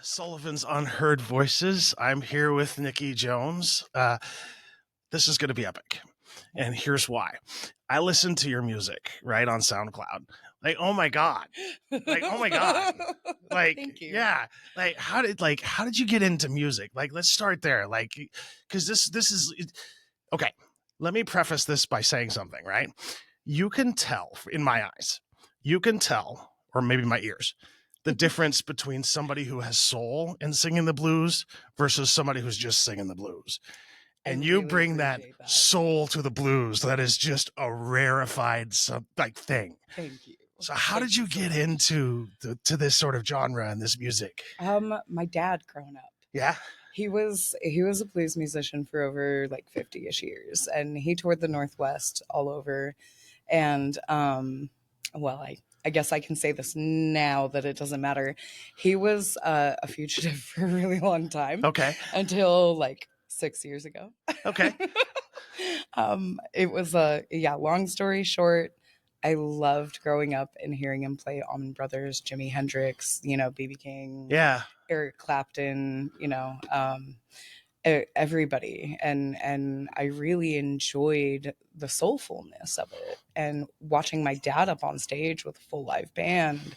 Sullivan's Unheard Voices. I'm here with Nikki Jones. This is going to be epic. And here's why. I listen to your music, right, on SoundCloud. Like, oh my God. Oh my God. Thank you. Yeah. How did you get into music? Let's start there. Because this is okay. Let me preface this by saying something, right? You can tell, in my eyes, or maybe my ears, the difference between somebody who has soul in singing the blues versus somebody who's just singing the blues. And you really bring that that soul to the blues. That is just a rarefied thing. Thank you. So how did you get into to this sort of genre and this music? My dad growing up. Yeah. He was a blues musician for over 50-ish years, and he toured the Northwest all over. And I guess I can say this now that it doesn't matter. He was a fugitive for a really long time. Okay. Until 6 years ago. Okay. It was long story short, I loved growing up and hearing him play Allman Brothers, Jimi Hendrix, B.B. King, Eric Clapton, everybody. And I really enjoyed the soulfulness of it. And watching my dad up on stage with a full live band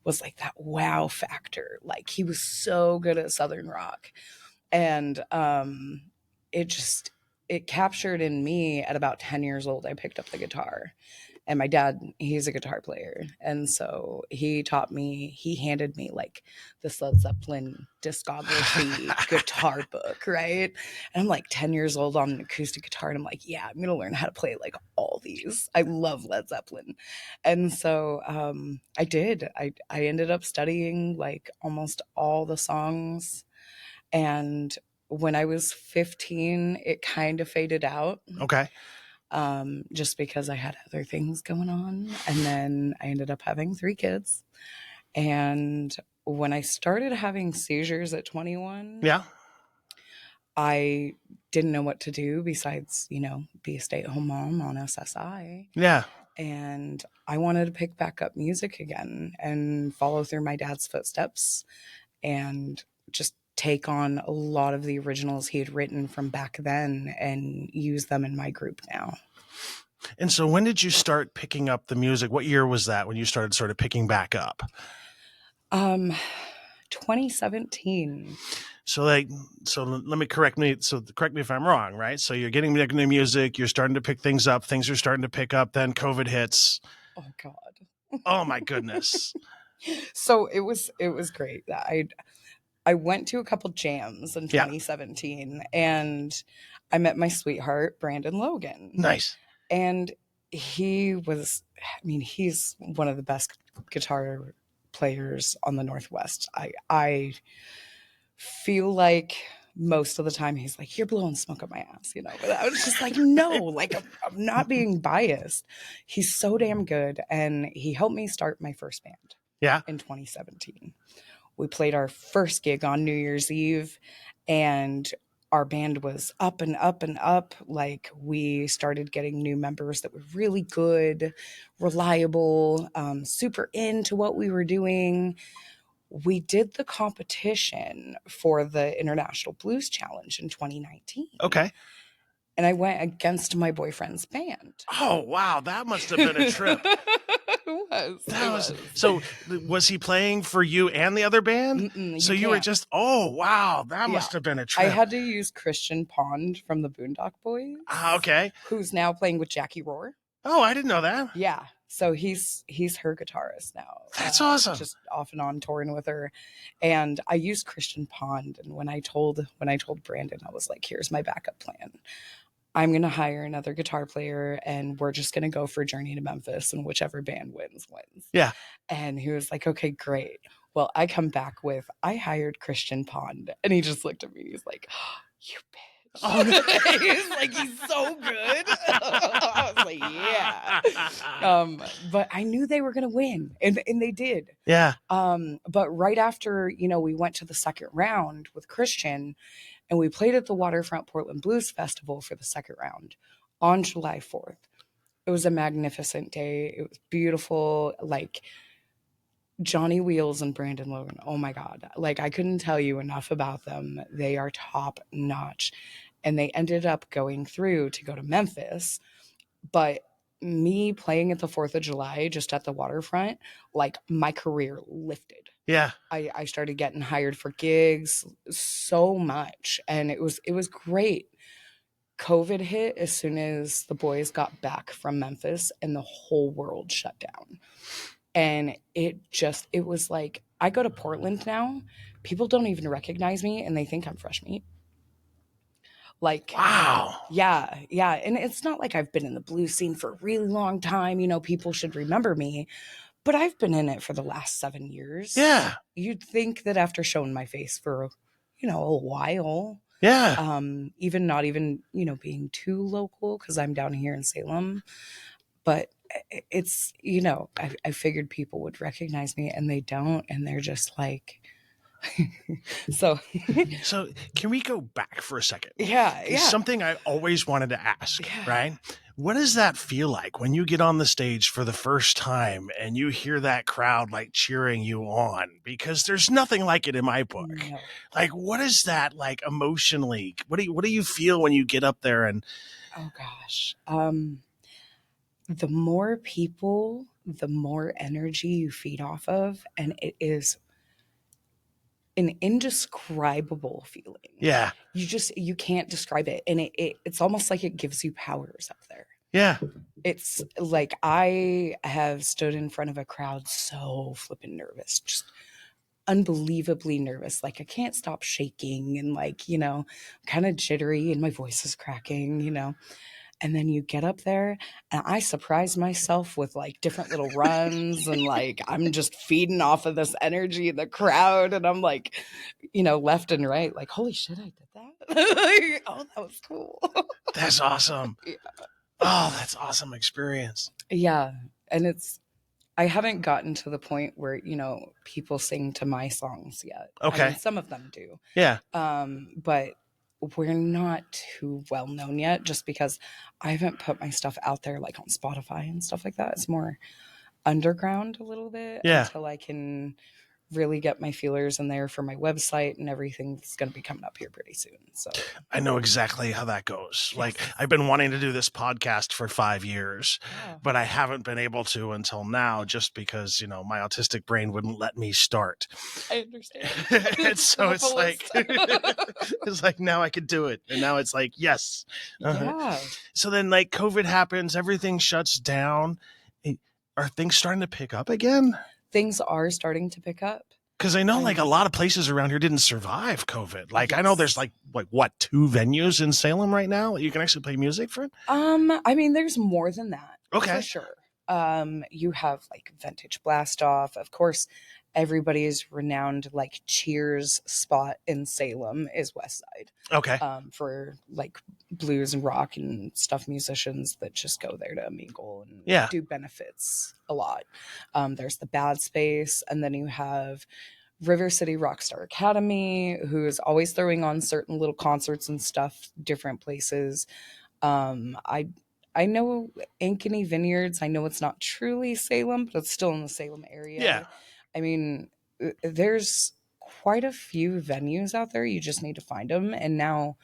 was that wow factor. He was so good at Southern rock. And it captured in me at about 10 years old. I picked up the guitar, and my dad, he's a guitar player. And so he handed me this Led Zeppelin discography guitar book, right? And I'm 10 years old on an acoustic guitar, and I'm yeah, I'm going to learn how to play all these. I love Led Zeppelin. And so I did. I ended up studying almost all the songs. And when I was 15, it kind of faded out. Okay. Just because I had other things going on. And then I ended up having 3 kids. And when I started having seizures at 21, I didn't know what to do besides, be a stay-at-home mom on SSI. Yeah. And I wanted to pick back up music again and follow through my dad's footsteps and just take on a lot of the originals he had written from back then and use them in my group now. And so when did you start picking up the music? What year was that when you started sort of picking back up? 2017. So let me correct me if I'm wrong, right? So you're getting new music, you're starting to pick things up, things are starting to pick up, then COVID hits. Oh God. Oh my goodness. So it was great. I went to a couple jams in 2017 and I met my sweetheart, Brandon Logan. Nice. And he's one of the best guitar players on the Northwest. I feel like most of the time he's you're blowing smoke up my ass, but I was just no, I'm not being biased. He's so damn good. And he helped me start my first band. Yeah. In 2017. We played our first gig on New Year's Eve, and our band was up and up and up. We started getting new members that were really good, reliable, super into what we were doing. We did the competition for the International Blues Challenge in 2019. Okay. And I went against my boyfriend's band. Oh, wow. That must have been a trip. It was. So was he playing for you and the other band? So you were just, oh, wow. That must have been a trip. I had to use Christian Pond from the Boondock Boys. Okay. Who's now playing with Jackie Rohr. Oh, I didn't know that. Yeah. So he's her guitarist now. That's awesome. Just off and on touring with her. And I used Christian Pond. And when I told Brandon, I was here's my backup plan. I'm going to hire another guitar player and we're just going to go for Journey to Memphis, and whichever band wins. Yeah. And he was okay, great. Well, I come back with, I hired Christian Pond. And he just looked at me. He's like, oh, you bitch. Oh, no. He's so good. I was yeah. But I knew they were going to win, and they did. Yeah. But right after, we went to the second round with Christian, and we played at the Waterfront Portland Blues Festival for the second round on July 4th. It was a magnificent day. It was beautiful. Johnny Wheels and Brandon Logan. Oh my God. Like, I couldn't tell you enough about them. They are top notch. And they ended up going through to go to Memphis. But me playing at the 4th of July, just at the waterfront, like, my career lifted. Yeah. I started getting hired for gigs so much. And it was great. COVID hit as soon as the boys got back from Memphis and the whole world shut down. And it was like, I go to Portland now, people don't even recognize me and they think I'm fresh meat. Like, Wow. yeah. And it's not like I've been in the blues scene for a really long time. You know, people should remember me, but I've been in it for the last 7 years. Yeah. You'd think that after showing my face for, a while, Yeah. even not even, being too local because I'm down here in Salem, but it's, I figured people would recognize me and they don't. And they're just like, so So can we go back for a second? yeah. It's something I always wanted to ask, Yeah. right? What does that feel like when you get on the stage for the first time and you hear that crowd like cheering you on? Because there's nothing like it in my book. No. Like, what is that like emotionally? What do you feel when you get up there and Oh gosh. The more people, the more energy you feed off of, and it is an indescribable feeling. yeah. You can't describe it, and it's almost like it gives you powers up there. Yeah. It's like I have stood in front of a crowd so flippin' nervous, just unbelievably nervous. Like, I can't stop shaking and, like, kind of jittery and my voice is cracking. And then you get up there and I surprise myself with like different little runs and like I'm just feeding off of this energy in the crowd and I'm like, left and right, like, holy shit, I did that. Oh, that was cool. That's awesome. Yeah. Oh, that's awesome experience. Yeah. And I haven't gotten to the point where, people sing to my songs yet. Okay. I mean, some of them do. Yeah. But we're not too well known yet just because I haven't put my stuff out there like on Spotify and stuff like that. It's more underground a little bit until I can really get my feelers in there for my website and everything that's going to be coming up here pretty soon. So I know exactly how that goes. Yes. Like, I've been wanting to do this podcast for 5 years, Yeah. but I haven't been able to until now just because, my autistic brain wouldn't let me start. I understand. And so it's like, it's like now I could do it. And now it's like, yes. Yeah. So then like COVID happens, everything shuts down. Are things starting to pick up again? Things are starting to pick up. Because I know like a lot of places around here didn't survive COVID. Like, I know there's like what, 2 venues in Salem right now you can actually play music for? I mean, there's more than that. Okay. For sure. You have like Vintage Blast Off. Of course, everybody's renowned like Cheers spot in Salem is West Side. Okay. For like blues and rock and stuff musicians that just go there to mingle and do benefits a lot. There's the Bad Space, and then you have River City Rockstar Academy, who is always throwing on certain little concerts and stuff, different places. I know Ankeny Vineyards. I know it's not truly Salem, but it's still in the Salem area. Yeah. I mean, there's quite a few venues out there. You just need to find them. And now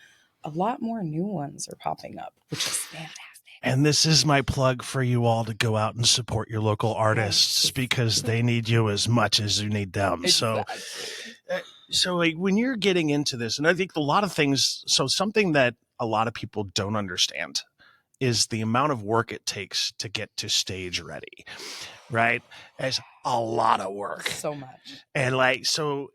a lot more new ones are popping up, which is fantastic. And this is my plug for you all to go out and support your local artists because they need you as much as you need them. Exactly. So like when you're getting into this, and I think a lot of things, so something that a lot of people don't understand is the amount of work it takes to get to stage ready, right? It's a lot of work. So much. And like, so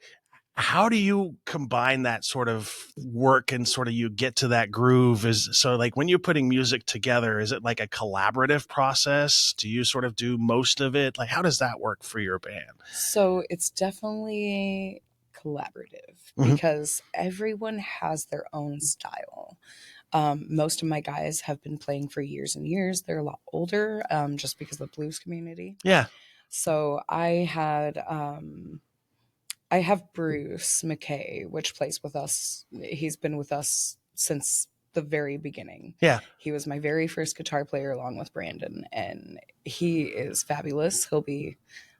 how do you combine that sort of work and sort of you get to that groove? So like when you're putting music together, is it like a collaborative process? Do you sort of do most of it? Like, how does that work for your band? So it's definitely collaborative because everyone has their own style. Most of my guys have been playing for years and years. They're a lot older, just because of the blues community. Yeah. So I have Bruce McKay, which plays with us. He's been with us since the very beginning. Yeah. He was my very first guitar player along with Brandon, and he is fabulous. He'll be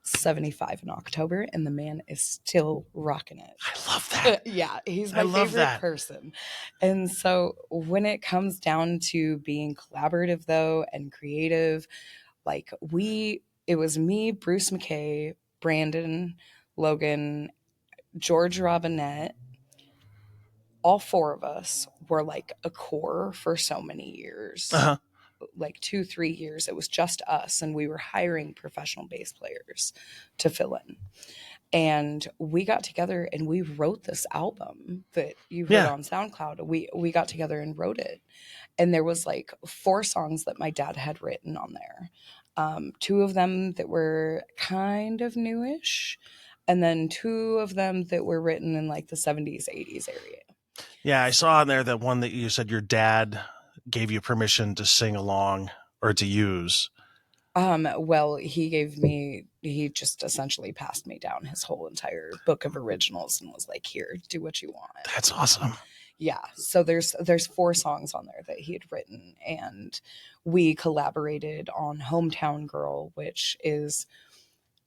75 in October, and the man is still rocking it. I love that. Yeah, he's I my love favorite that. person. And so when it comes down to being collaborative, though, and creative, like it was me, Bruce McKay, Brandon, Logan, George Robinette. All four of us were like a core for so many years. Uh-huh. Like 2-3 years, it was just us, and we were hiring professional bass players to fill in. And we got together and we wrote this album that you heard Yeah. on SoundCloud. We got together and wrote it, and there was like 4 songs that my dad had written on there. 2 of them that were kind of newish, and then 2 of them that were written in like the 70s, 80s area. Yeah, I saw on there that one that you said your dad gave you permission to sing along or to use. Well, he just essentially passed me down his whole entire book of originals and was like, here, do what you want. That's awesome. Yeah. So there's 4 songs on there that he had written, and we collaborated on Hometown Girl, which is,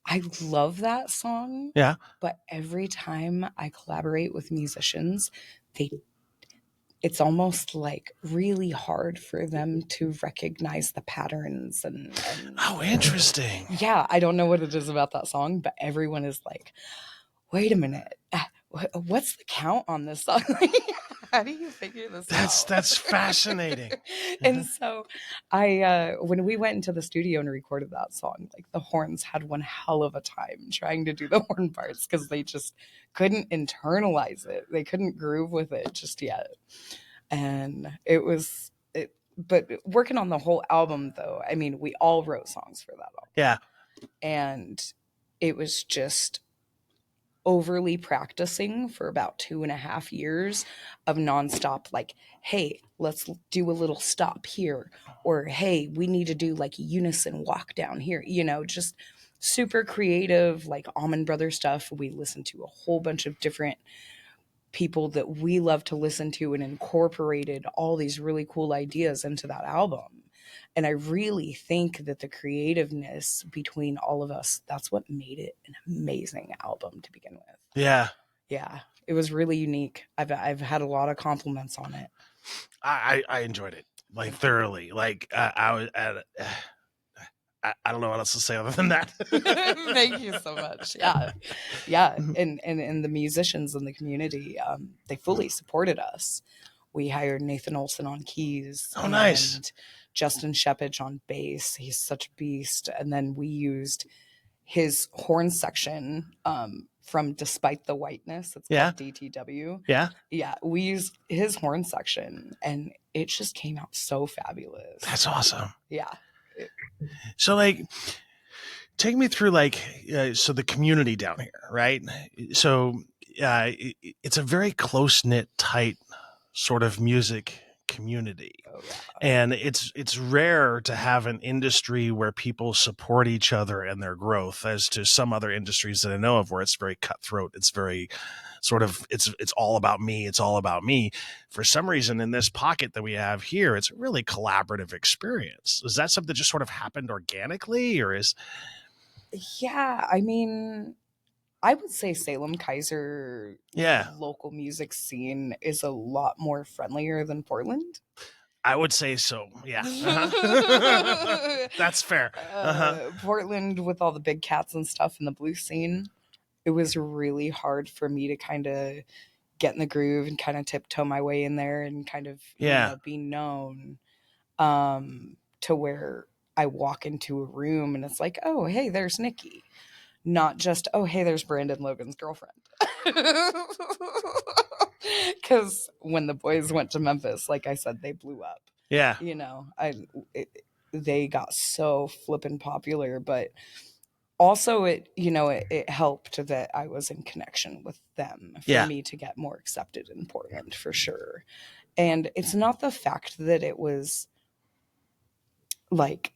I love that song. Yeah. But every time I collaborate with musicians, it's almost like really hard for them to recognize the patterns and Oh, interesting. yeah, I don't know what it is about that song, but everyone is like, wait a minute, what's the count on this song? How do you figure this out? That's fascinating. And so when we went into the studio and recorded that song, like the horns had one hell of a time trying to do the horn parts because they just couldn't internalize it. They couldn't groove with it just yet. And but working on the whole album, though, I mean, we all wrote songs for that album. Yeah. And it was just overly practicing for about 2.5 years of nonstop, like, hey, let's do a little stop here, or hey, we need to do like a unison walk down here, just super creative, like Allman Brothers stuff. We listened to a whole bunch of different people that we love to listen to and incorporated all these really cool ideas into that album. And I really think that the creativeness between all of us, that's what made it an amazing album to begin with. Yeah. Yeah. It was really unique. I've had a lot of compliments on it. I enjoyed it like thoroughly. Like I was I don't know what else to say other than that. Thank you so much. Yeah. Yeah. And the musicians in the community, they fully supported us. We hired Nathan Olson on keys. Oh, nice. And Justin Shepage on bass. He's such a beast. And then we used his horn section from Despite the Whiteness. It's called DTW. Yeah. Yeah. We used his horn section, and it just came out so fabulous. That's awesome. Yeah. So, like, take me through, like, so the community down here, right? So it's a very close-knit, tight sort of music community. Oh, yeah. And it's rare to have an industry where people support each other and their growth, as to some other industries that I know of where it's very cutthroat. It's very sort of, it's all about me. It's all about me. For some reason, in this pocket that we have here, it's a really collaborative experience. Is that something that just sort of happened organically, or is? Yeah, I mean, I would say Salem Kaiser local music scene is a lot more friendlier than Portland. I would say so. Yeah. Uh-huh. That's fair. Uh-huh. Portland, with all the big cats and stuff in the blues scene, it was really hard for me to kind of get in the groove and kind of tiptoe my way in there and kind of be known, to where I walk into a room and it's like, oh, hey, there's Nikki. Not just, oh, hey, there's Brandon Logan's girlfriend. Because when the boys went to Memphis, like I said, they blew up. Yeah. They got so flippin' popular, but also it helped that I was in connection with them for me to get more accepted in Portland, for sure. And it's not the fact that it was like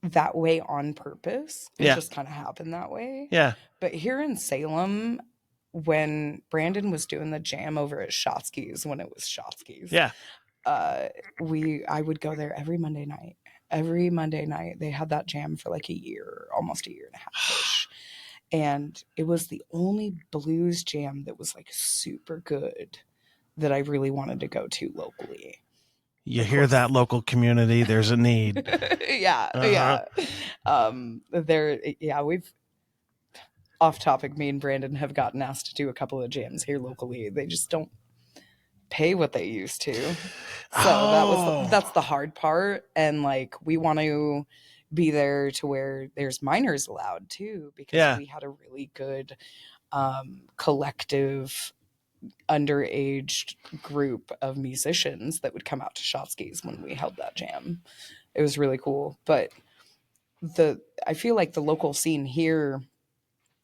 that way on purpose. It just kind of happened that way. Yeah. But here in Salem, when Brandon was doing the jam over at Shotsky's, when it was Shotsky's, I would go there every Monday night. Every Monday night, they had that jam for like a year, almost a year and a half-ish. And it was the only blues jam that was like super good that I really wanted to go to locally. You Of hear course. that, local community? There's a need. Yeah, Uh-huh. yeah. We've off topic, me and Brandon have gotten asked to do a couple of jams here locally. They just don't pay what they used to. So Oh, that's the hard part. And like we want to be there to where there's minors allowed too, because yeah. we had a really good collective underaged group of musicians that would come out to Shotskis when we held that jam. It was really cool. But I feel like the local scene here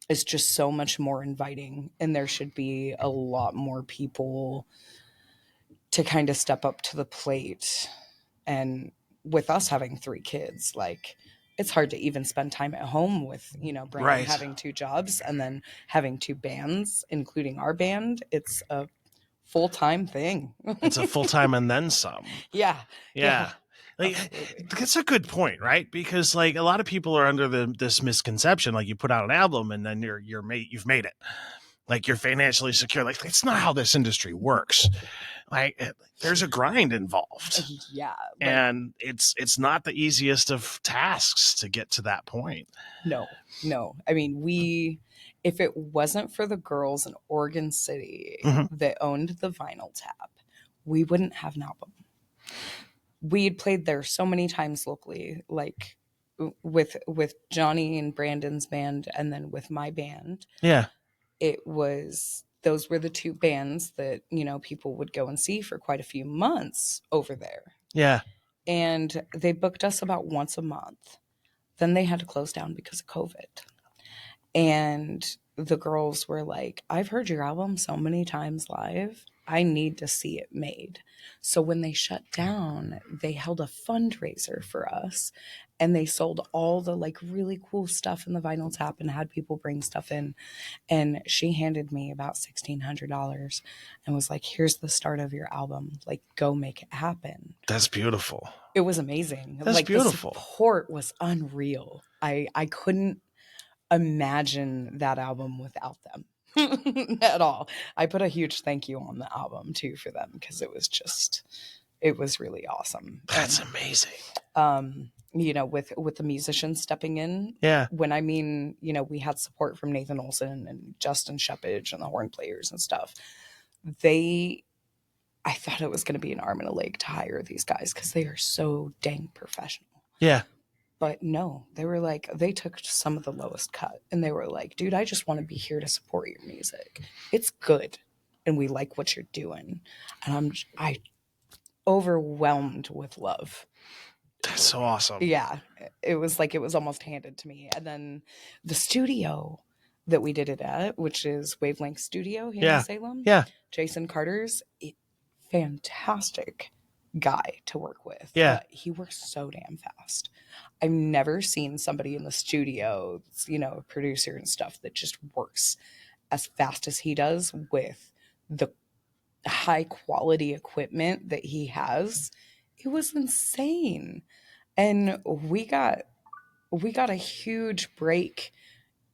is just so much more inviting, and there should be a lot more people to kind of step up to the plate. And with us having 3 kids, like it's hard to even spend time at home with, Brandon Right. having 2 jobs and then having 2 bands, including our band. It's a full-time thing. It's a full-time and then some. Yeah. Yeah. Yeah. Like, Absolutely. that's a good point, right? Because like a lot of people are under this misconception, like you put out an album and then you've made it. Like you're financially secure. Like that's not how this industry works. Like there's a grind involved. Yeah. And it's not the easiest of tasks to get to that point. No. I mean, if it wasn't for the girls in Oregon City Mhm. that owned the Vinyl Tap, we wouldn't have an album. We'd played there so many times locally, like with Johnny and Brandon's band, and then with my band. Yeah. Those were the 2 bands that people would go and see for quite a few months over there, Yeah. and they booked us about once a month. Then they had to close down because of COVID. And the girls were like, I've heard your album so many times live. I need to see it made. So when they shut down, they held a fundraiser for us, and they sold all the like really cool stuff in the Vinyl Tap and had people bring stuff in. And she handed me about $1,600 and was like, here's the start of your album. Like, go make it happen. That's beautiful. It was amazing. That's like beautiful. The support was unreal. I couldn't imagine that album without them at all. I put a huge thank you on the album too for them, because it was really awesome. That's amazing. With the musicians stepping in. Yeah. When I mean, we had support from Nathan Olson and Justin Sheppage and the horn players and stuff. I thought it was going to be an arm and a leg to hire these guys because they are so dang professional. Yeah. But no, they took some of the lowest cut, and they were like, dude, I just want to be here to support your music. It's good, and we like what you're doing. And I overwhelmed with love. That's so awesome. Yeah, it was almost handed to me. And then the studio that we did it at, which is Wavelength Studio here in Salem. Yeah. Jason Carter's fantastic guy to work with. Yeah. He works so damn fast. I've never seen somebody in the studio, a producer and stuff, that just works as fast as he does with the high quality equipment that he has. It was insane. And we got a huge break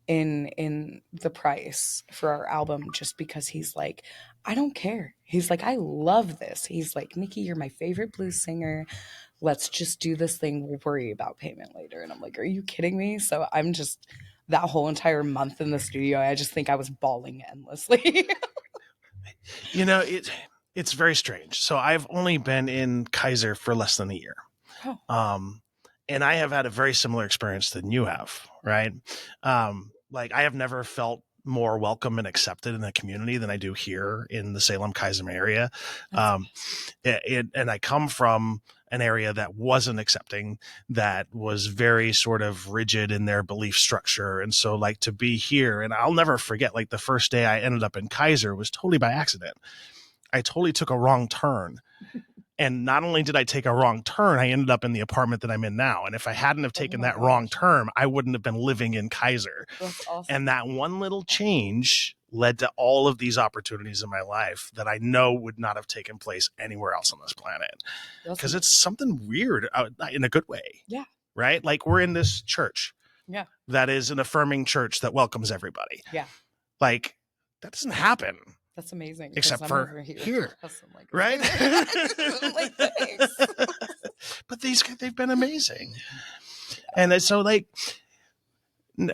in the price for our album, just because he's like, I don't care. He's like, I love this. He's like, Nikki, you're my favorite blues singer. Let's just do this thing. We'll worry about payment later. And I'm like, are you kidding me? So I'm just, that whole entire month in the studio, I just think I was bawling endlessly. It's very strange. So I've only been in Kaiser for less than a year. Oh. And I have had a very similar experience than you have, right? Like I have never felt more welcome and accepted in the community than I do here in the Salem Kaiser area. And I come from an area that wasn't accepting, that was very sort of rigid in their belief structure. And so like to be here, and I'll never forget, like the first day I ended up in Kaiser was totally by accident. I totally took a wrong turn. And not only did I take a wrong turn, I ended up in the apartment that I'm in now. And if I hadn't have taken that wrong turn, I wouldn't have been living in Kaiser. That's awesome. And that one little change led to all of these opportunities in my life that I know would not have taken place anywhere else on this planet. Because it's something weird in a good way. Yeah. Right? Like we're in this church. Yeah. that is an affirming church that welcomes everybody. Yeah. Like, that doesn't happen. That's amazing. 'cause Except I'm for over here. Awesome, like, Right? like, thanks. But they've been amazing. And so, like,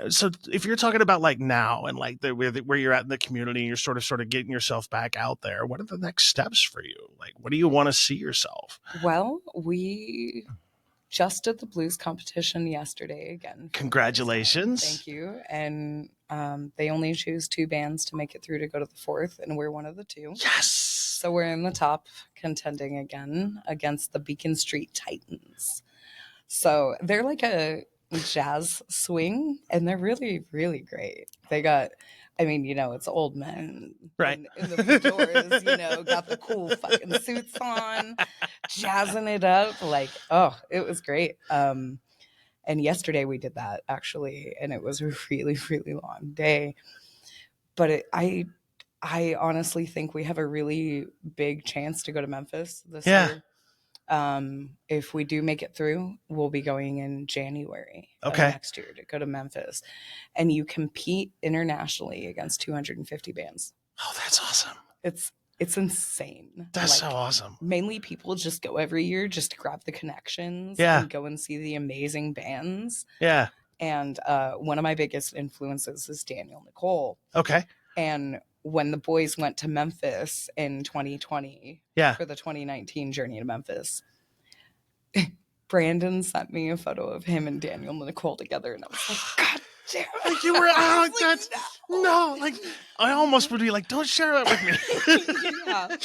so if you're talking about like now and like where you're at in the community and you're sort of getting yourself back out there, what are the next steps for you? Like, what do you want to see yourself? Well, we just did the blues competition yesterday again. Congratulations. Thank you. And they only choose 2 bands to make it through to go to the 4th, and we're one of the 2. Yes. So we're in the top, contending again against the Beacon Street Titans. So they're like a jazz swing, and they're really, really great. They got, I mean, it's old men, right, in the fedoras, got the cool fucking suits on, jazzing it up. Like, oh, it was great. And yesterday we did that actually, and it was a really, really long day. But I honestly think we have a really big chance to go to Memphis this year. If we do make it through, we'll be going in January of next year to go to Memphis, and you compete internationally against 250 bands. Oh, that's awesome. It's insane. That's so awesome. Mainly people just go every year just to grab the connections and go and see the amazing bands. Yeah. And one of my biggest influences is Daniel Nicole. Okay. And when the boys went to Memphis in 2020 for the 2019 Journey to Memphis, Brandon sent me a photo of him and Daniel and Nicole together, and I was like, God damn it. Like, you were out like that. No, like, I almost would be like, don't share that with me. Yeah,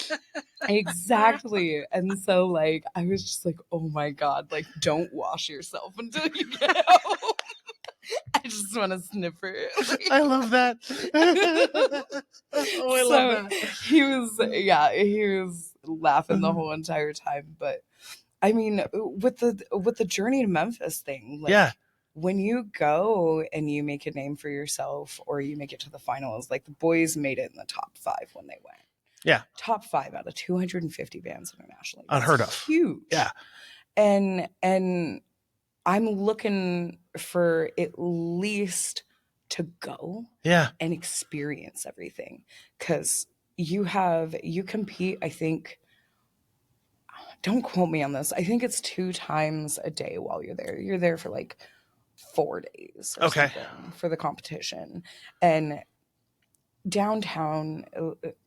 exactly. And so, like, I was just like, oh my God, like, don't wash yourself until you get home. I just want to sniff her. I love that. Oh, I love that. He was laughing the whole entire time. But I mean, with the Journey to Memphis thing, like, when you go and you make a name for yourself or you make it to the finals, like the boys made it in the top 5 when they went. Yeah. Top 5 out of 250 bands internationally. That's unheard of. Huge. Yeah. And I'm looking for at least to go and experience everything, because you compete, I think, don't quote me on this, I think it's 2 times a day while you're there. You're there for like 4 days or something for the competition. And downtown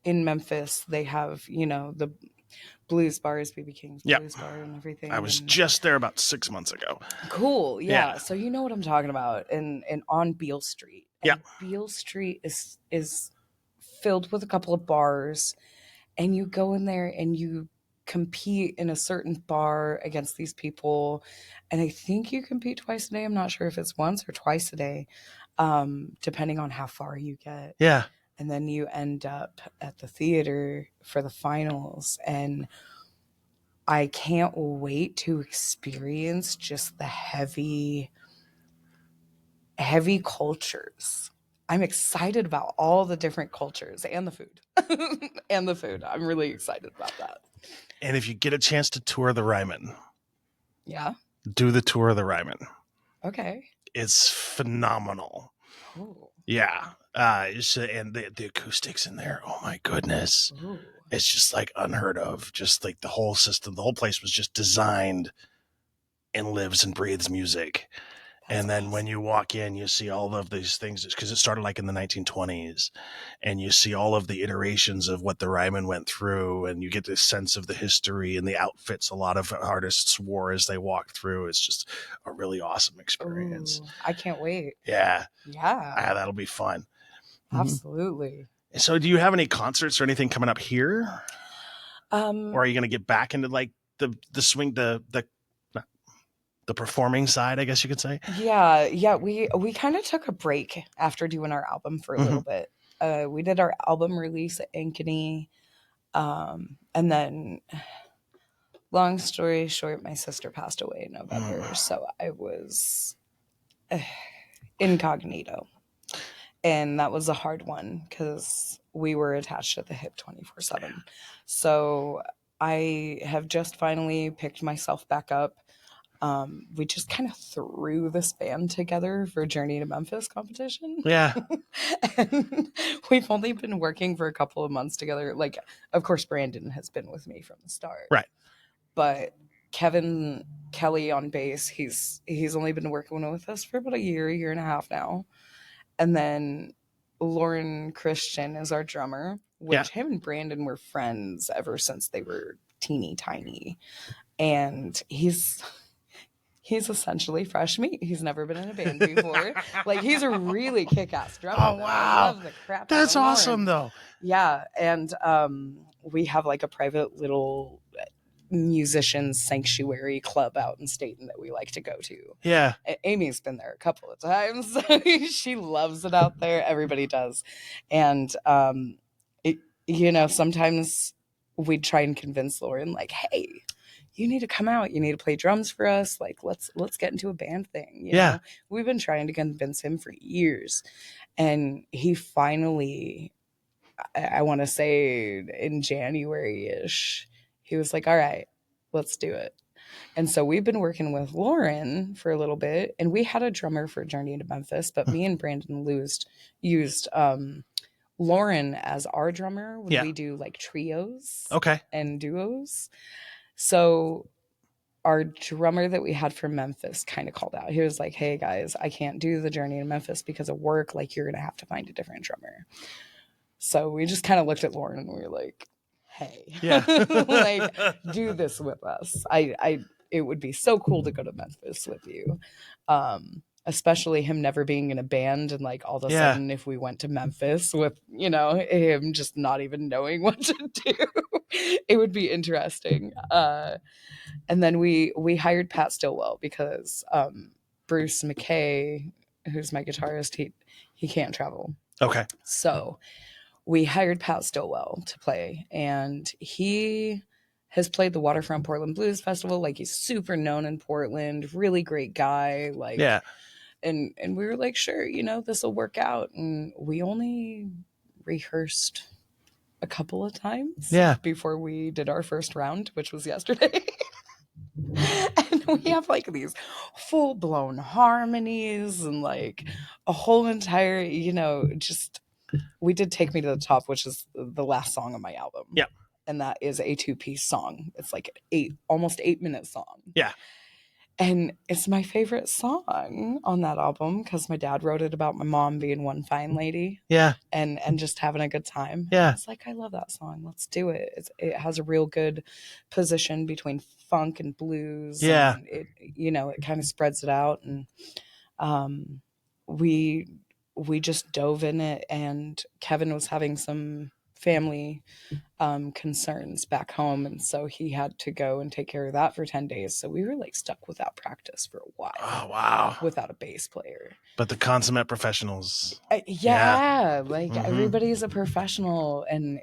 in Memphis, they have, the blues bars, BB King's blues bar and everything. I was just there about 6 months ago. Cool. Yeah. So you know what I'm talking about. And on Beale Street. And Beale Street is filled with a couple of bars, and you go in there and you compete in a certain bar against these people. And I think you compete twice a day. I'm not sure if it's once or twice a day, depending on how far you get. Yeah. And then you end up at the theater for the finals. And I can't wait to experience just the heavy cultures. I'm excited about all the different cultures and the food. And the food. I'm really excited about that. And if you get a chance to tour the Ryman. Yeah. Do the tour of the Ryman. Okay. It's phenomenal. Oh. Yeah. And the acoustics in there, oh my goodness. Ooh. It's just like unheard of. Just like the whole system, the whole place was just designed and lives and breathes music. And then when you walk in, you see all of these things, because it started like in the 1920s, and you see all of the iterations of what the Ryman went through, and you get this sense of the history and the outfits a lot of artists wore as they walked through. It's just a really awesome experience. Ooh, I can't wait. Yeah. Yeah. That'll be fun. Absolutely. So do you have any concerts or anything coming up here? Or are you going to get back into like the swing, the performing side, I guess you could say? Yeah. We kind of took a break after doing our album for a little bit. We did our album release at Ankeny. And then, long story short, my sister passed away in November. So I was incognito. And that was a hard one because we were attached at the hip 24/7. So I have just finally picked myself back up. we just kind of threw this band together for Journey to Memphis competition. Yeah. And we've only been working for a couple of months together. Like, of course, Brandon has been with me from the start. Right. But Kevin Kelly on bass, he's only been working with us for about a year and a half now. And then Lauren Christian is our drummer, which him and Brandon were friends ever since they were teeny tiny. And he's essentially fresh meat. He's never been in a band before. Like, he's a really kick-ass drummer. Oh, wow. I love the crap. That's awesome, though. Yeah, and we have like a private little musicians sanctuary club out in Staten that we like to go to. Yeah. Amy's been there a couple of times. She loves it out there. Everybody does. And sometimes we try and convince Lauren, like, hey, you need to come out. You need to play drums for us. Like, let's get into a band thing. You know? We've been trying to convince him for years. And he finally, I want to say in January-ish, he was like, all right, let's do it. And so we've been working with Lauren for a little bit, and we had a drummer for Journey to Memphis, but me and Brandon used Lauren as our drummer when we do like trios and duos. So our drummer that we had for Memphis kind of called out. He was like, hey guys, I can't do the Journey to Memphis because of work. Like, you're going to have to find a different drummer. So we just kind of looked at Lauren and we were like, hey, like, do this with us. It would be so cool to go to Memphis with you. Especially him never being in a band, and like all of a sudden if we went to Memphis with, him just not even knowing what to do, it would be interesting. And then we hired Pat Stillwell because Bruce McKay, who's my guitarist, he can't travel. Okay. So we hired Pat Stillwell to play, and he has played the Waterfront Portland Blues Festival. Like, he's super known in Portland, really great guy. Like, and we were like, sure, this will work out. And we only rehearsed a couple of times before we did our first round, which was yesterday. And we have like these full-blown harmonies and like a whole entire, just... We did Take Me to the Top, which is the last song on my album. Yeah. And that is a 2-piece song. It's like almost 8-minute song. Yeah. And it's my favorite song on that album because my dad wrote it about my mom being one fine lady. Yeah. And just having a good time. Yeah. It's like, I love that song. Let's do it. It has a real good position between funk and blues. Yeah. And it kind of spreads it out. And we just dove in it, and Kevin was having some family concerns back home, and so he had to go and take care of that for 10 days. So we were like stuck without practice for a while. Oh, wow. Without a bass player. But the consummate professionals. Everybody's a professional, and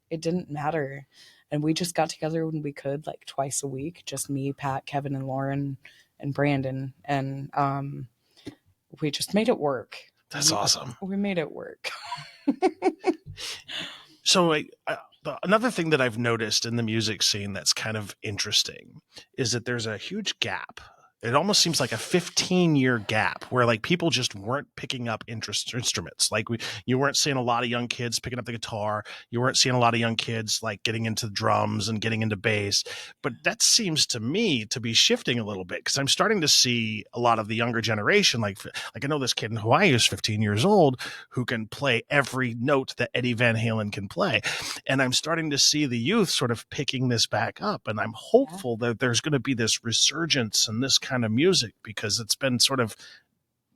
it didn't matter. And we just got together when we could, like twice a week, just me, Pat, Kevin, and Lauren, and Brandon, and we just made it work. That's awesome. We made it work. So another thing that I've noticed in the music scene that's kind of interesting is that there's a huge gap. It almost seems like a 15-year gap where like people just weren't picking up instruments. Like you weren't seeing a lot of young kids picking up the guitar. You weren't seeing a lot of young kids like getting into the drums and getting into bass. But that seems to me to be shifting a little bit because I'm starting to see a lot of the younger generation. Like I know this kid in Hawaii who's 15 years old who can play every note that Eddie Van Halen can play. And I'm starting to see the youth sort of picking this back up. And I'm hopeful that there's going to be this resurgence and this kind of music because it's been sort of,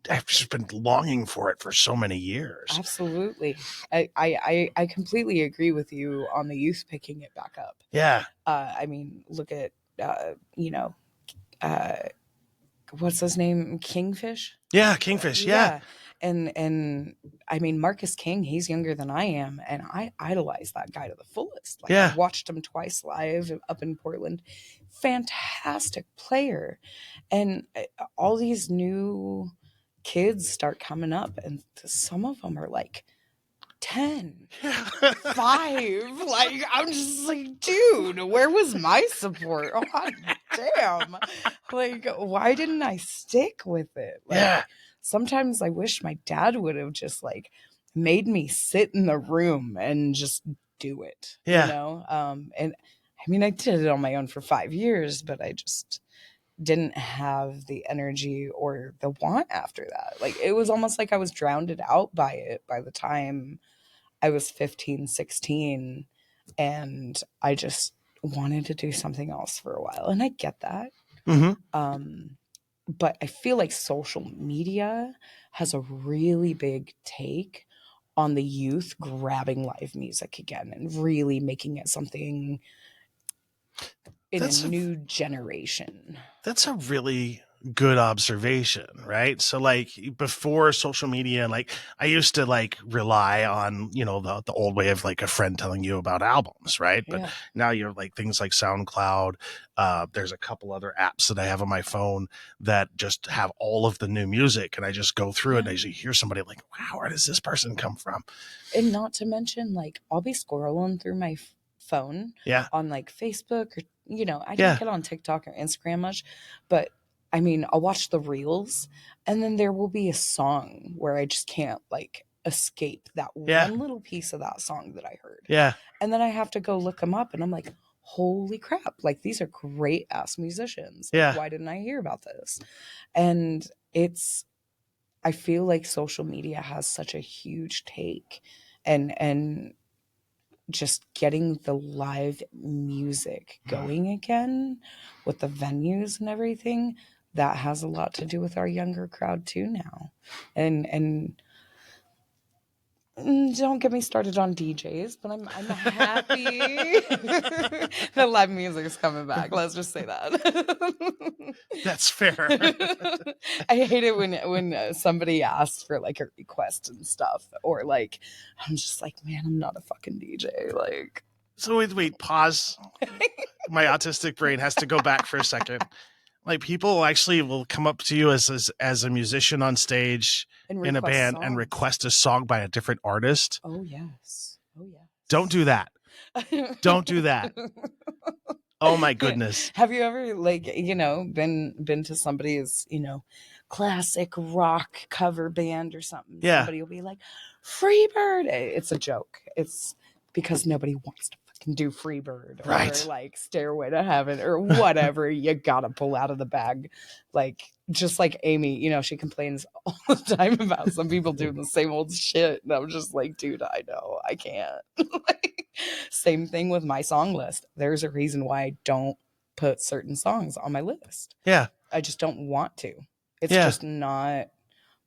I've just been longing for it for so many years. Absolutely. I completely agree with you on the youth picking it back up. Yeah. I mean, look at, what's his name? Kingfish? Yeah, Kingfish. Yeah. And I mean, Marcus King, he's younger than I am, and I idolize that guy to the fullest. Like, I watched him twice live up in Portland. Fantastic player. And all these new kids start coming up, and some of them are like 10, Yeah. 5. Like, I'm just like, dude, where was my support? Oh, God damn. Like, why didn't I stick with it? Like, Yeah. sometimes I wish my dad would have just like made me sit in the room and just do it, Yeah. And I mean, I did it on my own for 5 years, but I just didn't have the energy or the want after that. Like, it was almost like I was drowned out by it by the time I was 15, 16, and I just wanted to do something else for a while. And I get that. Mm-hmm. But I feel like social media has a really big take on the youth grabbing live music again and really making it something in a That's a new generation. That's a really good observation, right? So like before social media, like I used to like rely on, the old way of like a friend telling you about albums, right? But Yeah. now you're like things like SoundCloud. There's a couple other apps that I have on my phone that just have all of the new music, and I just go through it and I usually hear somebody like, wow, where does this person come from? And not to mention, like, I'll be scrolling through my phone Yeah. on like Facebook, or I don't Yeah. get on TikTok or Instagram much, but I mean, I'll watch the reels, and then there will be a song where I just can't like escape that Yeah. one little piece of that song that I heard. Yeah. And then I have to go look them up, and I'm like, holy crap, like these are great ass musicians. Like, Yeah. why didn't I hear about this? And I feel like social media has such a huge take, and just getting the live music going again with the venues and everything, that has a lot to do with our younger crowd too now. And don't get me started on DJs, but I'm happy that live music is coming back. Let's just say that. That's fair. I hate it when somebody asks for like a request and stuff, or like I'm just like, man, I'm not a fucking DJ. Like, So wait, pause. My autistic brain has to go back for a second. Like people actually will come up to you as a musician on stage and in a request band and songs. request a song by a different artist. Oh yes. Oh yes. Don't do that. Don't do that. Oh my goodness. Have you ever like, been to somebody's, classic rock cover band or something? Yeah. Somebody will be like, Freebird. It's a joke. It's because nobody wants to fucking do Freebird, Right. or like Stairway to Heaven or whatever you gotta pull out of the bag. Like, just like Amy, she complains all the time about some people doing the same old shit. And I'm just like, dude, I know, I can't. Like, same thing with my song list. There's a reason why I don't put certain songs on my list. Yeah. I just don't want to. It's Yeah. just not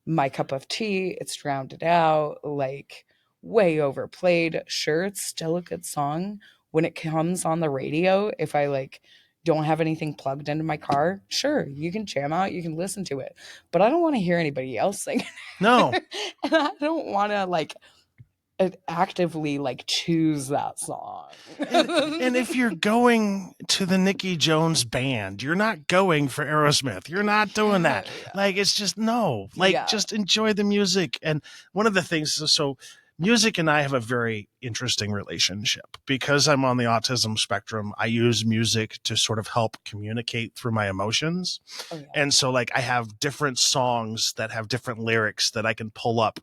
my cup of tea. It's drowned it out, like way overplayed. Sure, it's still a good song when it comes on the radio. If I like don't have anything plugged into my car, sure, you can jam out, you can listen to it. But I don't want to hear anybody else sing. No. And I don't want to like actively like choose that song. And if you're going to the Nikki Jones band, you're not going for Aerosmith. You're not doing that. Yeah. Like, it's just no. Like, Yeah. just enjoy the music. And one of the things, so music and I have a very interesting relationship because I'm on the autism spectrum. I use music to sort of help communicate through my emotions. Oh, yeah. And so, like, I have different songs that have different lyrics that I can pull up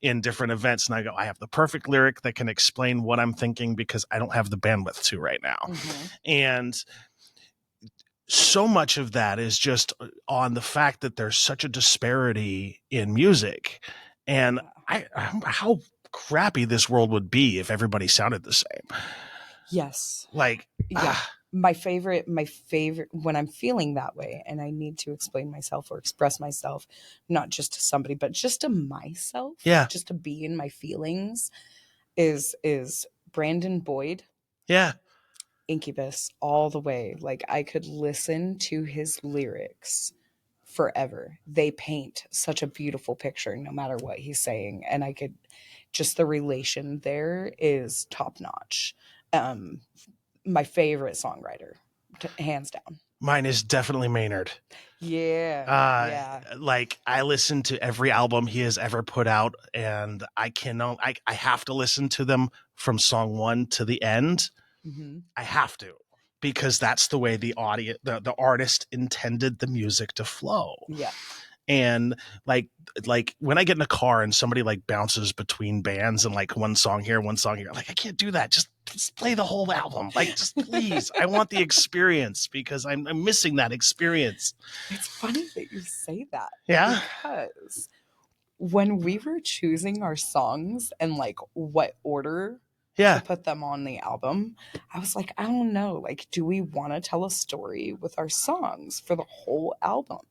in different events, and I go, I have the perfect lyric that can explain what I'm thinking because I don't have the bandwidth to right now. Mm-hmm. And so much of that is just on the fact that there's such a disparity in music, and how crappy this world would be if everybody sounded the same. Yes. Like, yeah. My favorite, when I'm feeling that way and I need to explain myself or express myself, not just to somebody, but just to myself, Yeah. just to be in my feelings, is Brandon Boyd. Yeah. Incubus all the way. Like, I could listen to his lyrics forever. They paint such a beautiful picture no matter what he's saying. And I could just, the relation there is top notch. My favorite songwriter, hands down. Mine is definitely Maynard. Yeah. Uh, Yeah. like I listen to every album he has ever put out, and I have to listen to them from song one to the end. Hmm. I have to, because that's the way the artist intended the music to flow. Yeah. And like when I get in a car and somebody like bounces between bands and like one song here, one song here, like I can't do that. Just play the whole album. Like just please. I want the experience because I'm missing that experience. It's funny that you say that Yeah. because when we were choosing our songs and like what order to Yeah. put them on the album, I was like, I don't know. Like, do we want to tell a story with our songs for the whole album?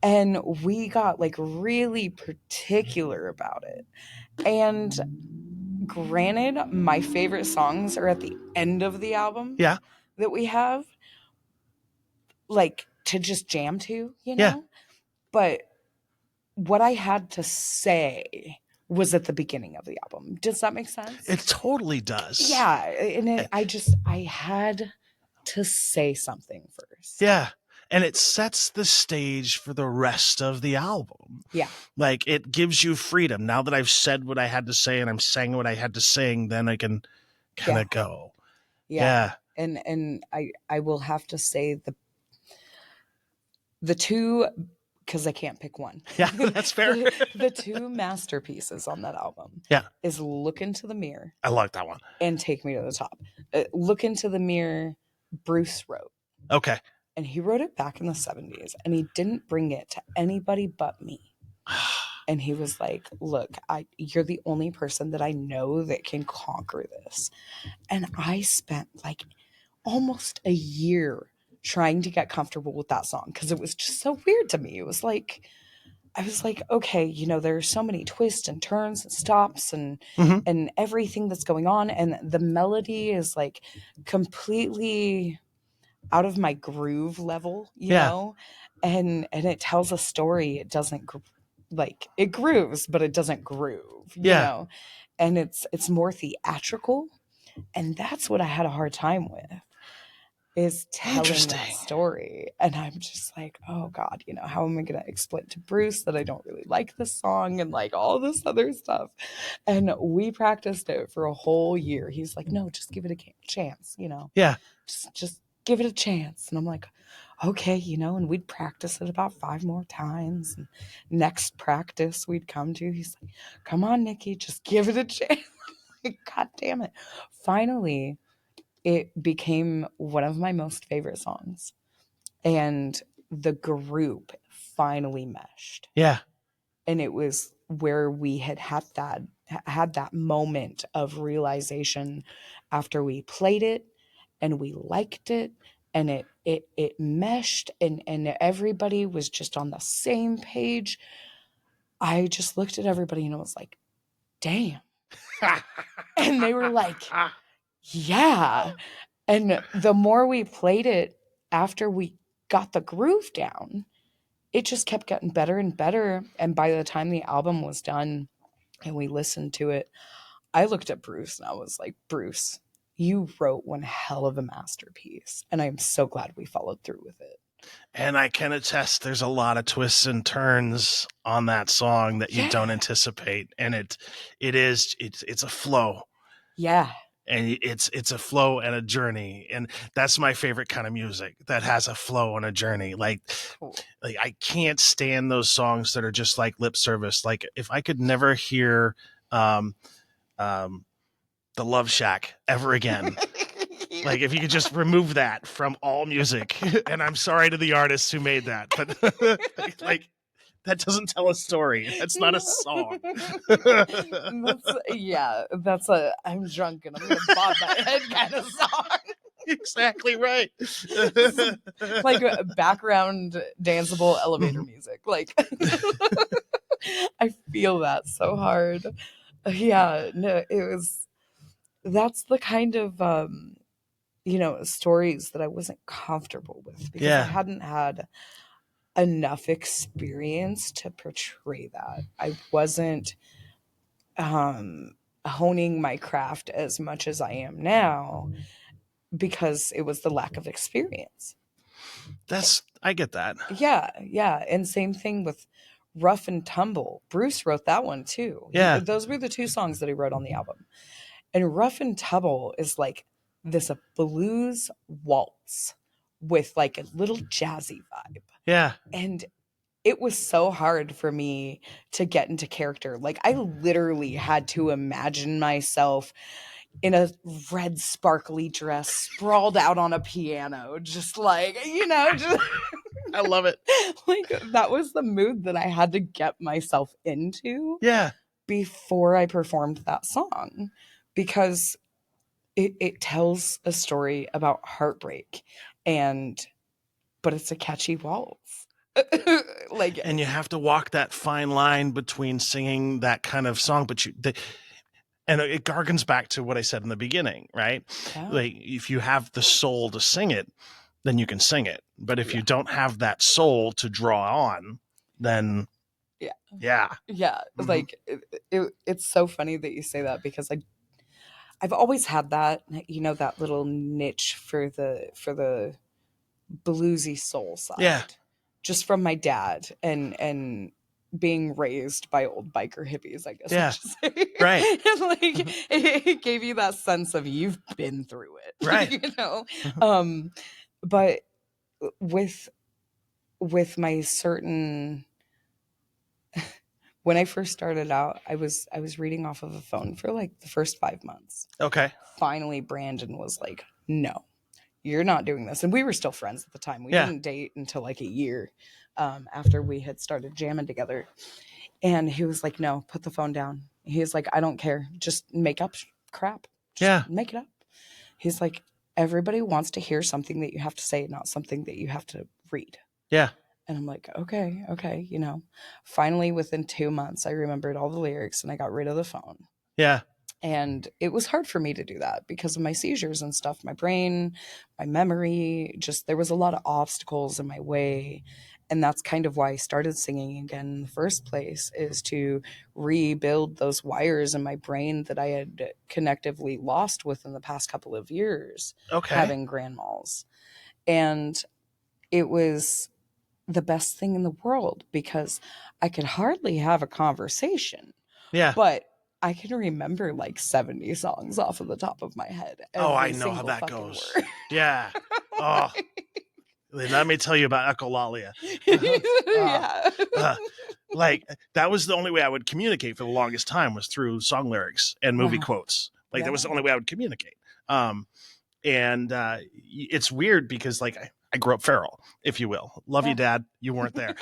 And we got like really particular about it. And granted, my favorite songs are at the end of the album Yeah. that we have, like to just jam to, Yeah. But what I had to say was at the beginning of the album. Does that make sense? It totally does. Yeah. And I had to say something first. Yeah. And it sets the stage for the rest of the album. Yeah. Like it gives you freedom. Now that I've said what I had to say and I'm saying what I had to sing, then I can kind of go. Yeah. And I will have to say the two, because I can't pick one. Yeah, that's fair. the two masterpieces on that album. Yeah. Is Look Into the Mirror. I like that one. And Take Me to the Top. Look Into the Mirror, Bruce wrote. Okay. And he wrote it back in the 70s, and he didn't bring it to anybody but me. And he was like, look, you're the only person that I know that can conquer this. And I spent like almost a year trying to get comfortable with that song because it was just so weird to me. It was like, I was like, okay, there are so many twists and turns and stops and everything that's going on. And the melody is like completely out of my groove level, you know? And it tells a story. It doesn't like it grooves, but it doesn't groove, you know? And it's more theatrical. And that's what I had a hard time with, is telling that story. And I'm just like, oh God, how am I going to explain to Bruce that I don't really like this song and like all this other stuff? And we practiced it for a whole year. He's like, no, just give it a chance, Yeah. Just give it a chance. And I'm like, okay, and we'd practice it about 5 more times. And next practice we'd come to, he's like, come on, Nikki, just give it a chance. God damn it. Finally, it became one of my most favorite songs. And the group finally meshed. Yeah. And it was where we had that moment of realization after we played it and we liked it and it meshed and everybody was just on the same page. I just looked at everybody and I was like, damn. And they were like, yeah. And the more we played it after we got the groove down, it just kept getting better and better. And by the time the album was done and we listened to it, I looked at Bruce and I was like, Bruce, you wrote one hell of a masterpiece. And I'm so glad we followed through with it. And I can attest there's a lot of twists and turns on that song that you don't anticipate. And it's a flow. Yeah. And it's a flow and a journey. And that's my favorite kind of music that has a flow and a journey. Like I can't stand those songs that are just like lip service. Like if I could never hear the Love Shack ever again. Like if you could just remove that from all music. And I'm sorry to the artists who made that, but like that doesn't tell a story. That's not a song. That's a I'm drunk and I'm gonna bob my head kind of song. Exactly right. Like a background danceable elevator music. Like I feel that so hard. Yeah, no, that's the kind of stories that I wasn't comfortable with because I hadn't had enough experience to portray that. I wasn't honing my craft as much as I am now because it was the lack of experience. I get that. Yeah. And same thing with Rough and Tumble. Bruce wrote that one too. Yeah. Those were the two songs that he wrote on the album. And Rough and Tumble is like this blues waltz with like a little jazzy vibe. Yeah. And it was so hard for me to get into character. Like I literally had to imagine myself in a red sparkly dress sprawled out on a piano, just like, just I love it. like that was the mood that I had to get myself into Yeah. before I performed that song, because it tells a story about heartbreak, but it's a catchy waltz. And you have to walk that fine line between singing that kind of song, and it harkens back to what I said in the beginning, right? Yeah. Like if you have the soul to sing it, then you can sing it. But if you don't have that soul to draw on, then yeah. Mm-hmm. Like it's so funny that you say that, because I've always had that, that little niche for the bluesy soul side. Yeah. Just from my dad and being raised by old biker hippies, I guess. Yeah. I should say. Right. And like it gave you that sense of you've been through it. Right. But with my certain when I first started out, I was reading off of a phone for like the first 5 months. Okay. Finally, Brandon was like, "No, you're not doing this." And we were still friends at the time. We didn't date until like a year after we had started jamming together. And he was like, "No, put the phone down." He's like, "I don't care. Just make up crap. Just make it up." He's like, "Everybody wants to hear something that you have to say, not something that you have to read." Yeah. And I'm like, okay. Finally, within 2 months, I remembered all the lyrics and I got rid of the phone. Yeah. And it was hard for me to do that because of my seizures and stuff. My brain, my memory, just there was a lot of obstacles in my way. And that's kind of why I started singing again in the first place, is to rebuild those wires in my brain that I had connectively lost within the past couple of years. Okay. Having grand mals. And it was the best thing in the world because I could hardly have a conversation. Yeah. But I can remember like 70 songs off of the top of my head. Oh, I know how that goes. Yeah. Oh, let me tell you about echolalia. Like that was the only way I would communicate for the longest time, was through song lyrics and movie quotes. Like that was the only way I would communicate. And it's weird because like I grew up feral, if you will. Love you, Dad. You weren't there.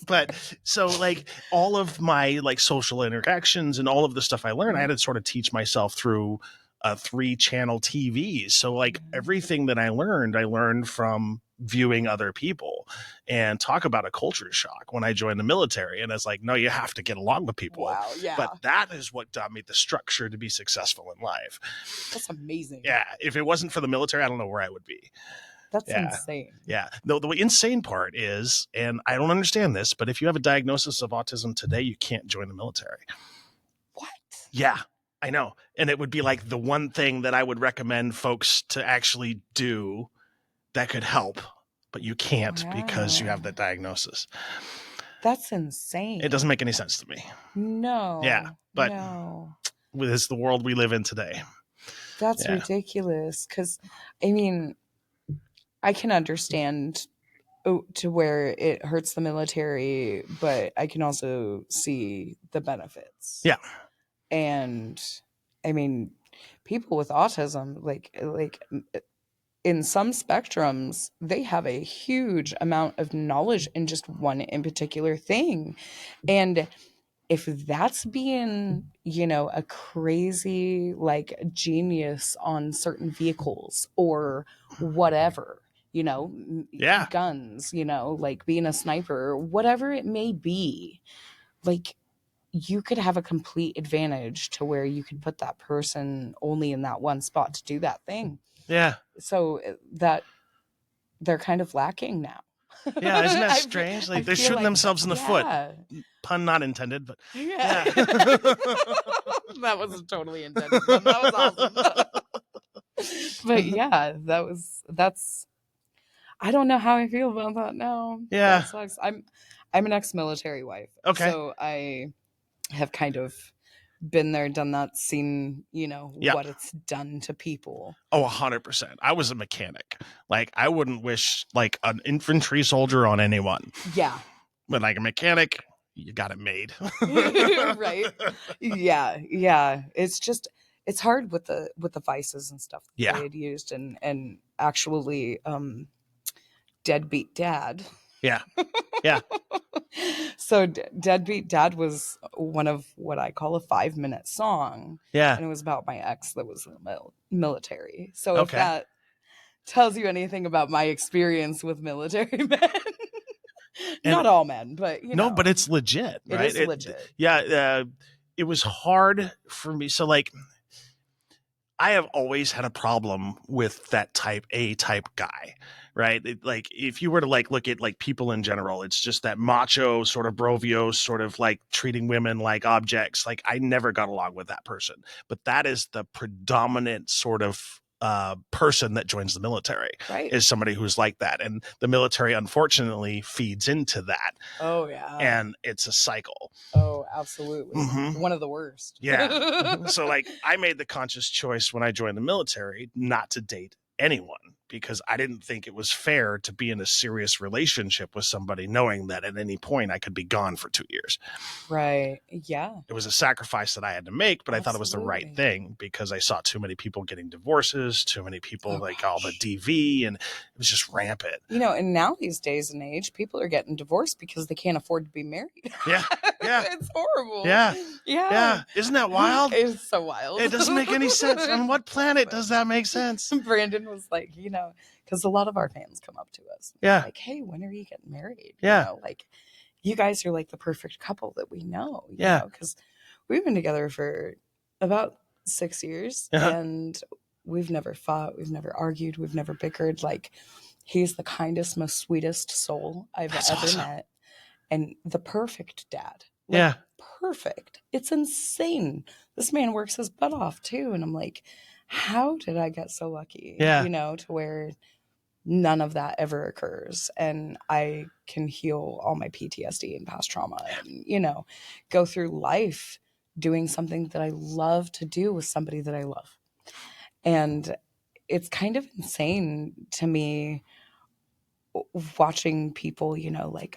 But so like all of my like social interactions and all of the stuff I learned, I had to sort of teach myself through 3-channel TV. So like everything that I learned from viewing other people, and talk about a culture shock when I joined the military. And it's like, no, you have to get along with people. Wow, yeah. But that is what got me the structure to be successful in life. That's amazing. Yeah. If it wasn't for the military, I don't know where I would be. That's insane. Yeah. The insane part is, and I don't understand this, but if you have a diagnosis of autism today, you can't join the military. What? Yeah, I know. And it would be like the one thing that I would recommend folks to actually do that could help, but you can't because you have that diagnosis. That's insane. It doesn't make any sense to me. No. Yeah, but it's the world we live in today. That's ridiculous. Because, I mean, I can understand to where it hurts the military, but I can also see the benefits. Yeah. And, I mean, people with autism, like in some spectrums, they have a huge amount of knowledge in just one in particular thing. And if that's being, a crazy like genius on certain vehicles or whatever, guns, like being a sniper, whatever it may be, like you could have a complete advantage to where you could put that person only in that one spot to do that thing. Yeah. So that they're kind of lacking now. Yeah, isn't that strange? Like they're shooting themselves in the foot. Pun not intended, but yeah. That wasn't totally intended. That was awesome. But yeah, that's I don't know how I feel about that now. Yeah. That sucks. I'm an ex-military wife. Okay. So I have kind of been there, done that, seen, Yeah. what it's done to people. Oh, 100%. I was a mechanic. Like, I wouldn't wish like an infantry soldier on anyone. Yeah. But like a mechanic, you got it made. Right. Yeah. It's hard with the vices and stuff that they had used, and actually deadbeat dad. Yeah. Yeah. So deadbeat dad was one of what I call a 5-minute song. Yeah. And it was about my ex that was in the military. So if Okay. that tells you anything about my experience with military men. Not all men, but no, but it's legit, right? It is legit. Yeah. It was hard for me. So like, I have always had a problem with that type guy, right? Like if you were to like look at like people in general, it's just that macho sort of brovio sort of like treating women like objects. Like I never got along with that person, but that is the predominant sort of person that joins the military, right? Is somebody who's like that. And the military unfortunately feeds into that. Oh yeah. And it's a cycle. Oh, absolutely. Mm-hmm. One of the worst. Yeah. So like I made the conscious choice when I joined the military not to date anyone, because I didn't think it was fair to be in a serious relationship with somebody knowing that at any point I could be gone for 2 years. Right. Yeah. It was a sacrifice that I had to make, but I thought it was the right thing because I saw too many people getting divorces, too many people all the DV, and it was just rampant. And now these days and age, people are getting divorced because they can't afford to be married. Yeah. Yeah. It's horrible. Yeah. Yeah. Yeah. Isn't that wild? It's so wild. It doesn't make any sense. On what planet does that make sense? Brandon was like, because a lot of our fans come up to us. Yeah. Like, hey, when are you getting married? Yeah. Like, you guys are like the perfect couple that we know. Yeah. Because we've been together for about 6 years, and we've never fought. We've never argued. We've never bickered. Like, he's the kindest, most sweetest soul I've ever met. And the perfect dad. Like, perfect. It's insane. This man works his butt off too. And I'm like, how did I get so lucky? To where none of that ever occurs. And I can heal all my PTSD and past trauma and, go through life doing something that I love to do with somebody that I love. And it's kind of insane to me watching people, like,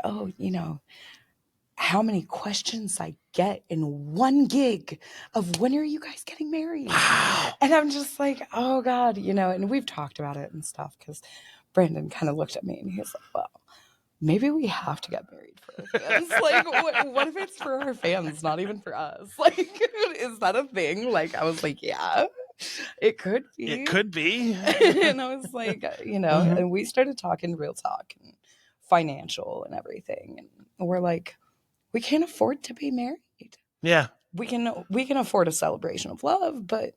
how many questions I get in one gig of when are you guys getting married? Wow. And I'm just like, oh God, and we've talked about it and stuff, because Brandon kind of looked at me and he was like, well, maybe we have to get married for our fans. Like, what if it's for our fans, not even for us? Like, is that a thing? Like, I was like, yeah, it could be. It could be. And I was like, and we started talking real talk and financial and everything. And we're like, we can't afford to be married. Yeah. We can afford a celebration of love, but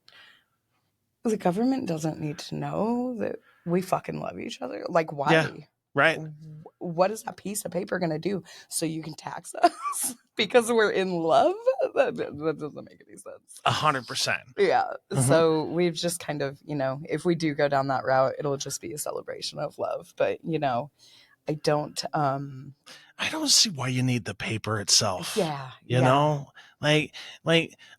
the government doesn't need to know that we fucking love each other. Like, why? Yeah. Right. What is that piece of paper going to do? So you can tax us because we're in love? That doesn't make any sense. 100%. Yeah. So we've just kind of, if we do go down that route, it'll just be a celebration of love. But, I don't see why you need the paper itself. Yeah. You know? Like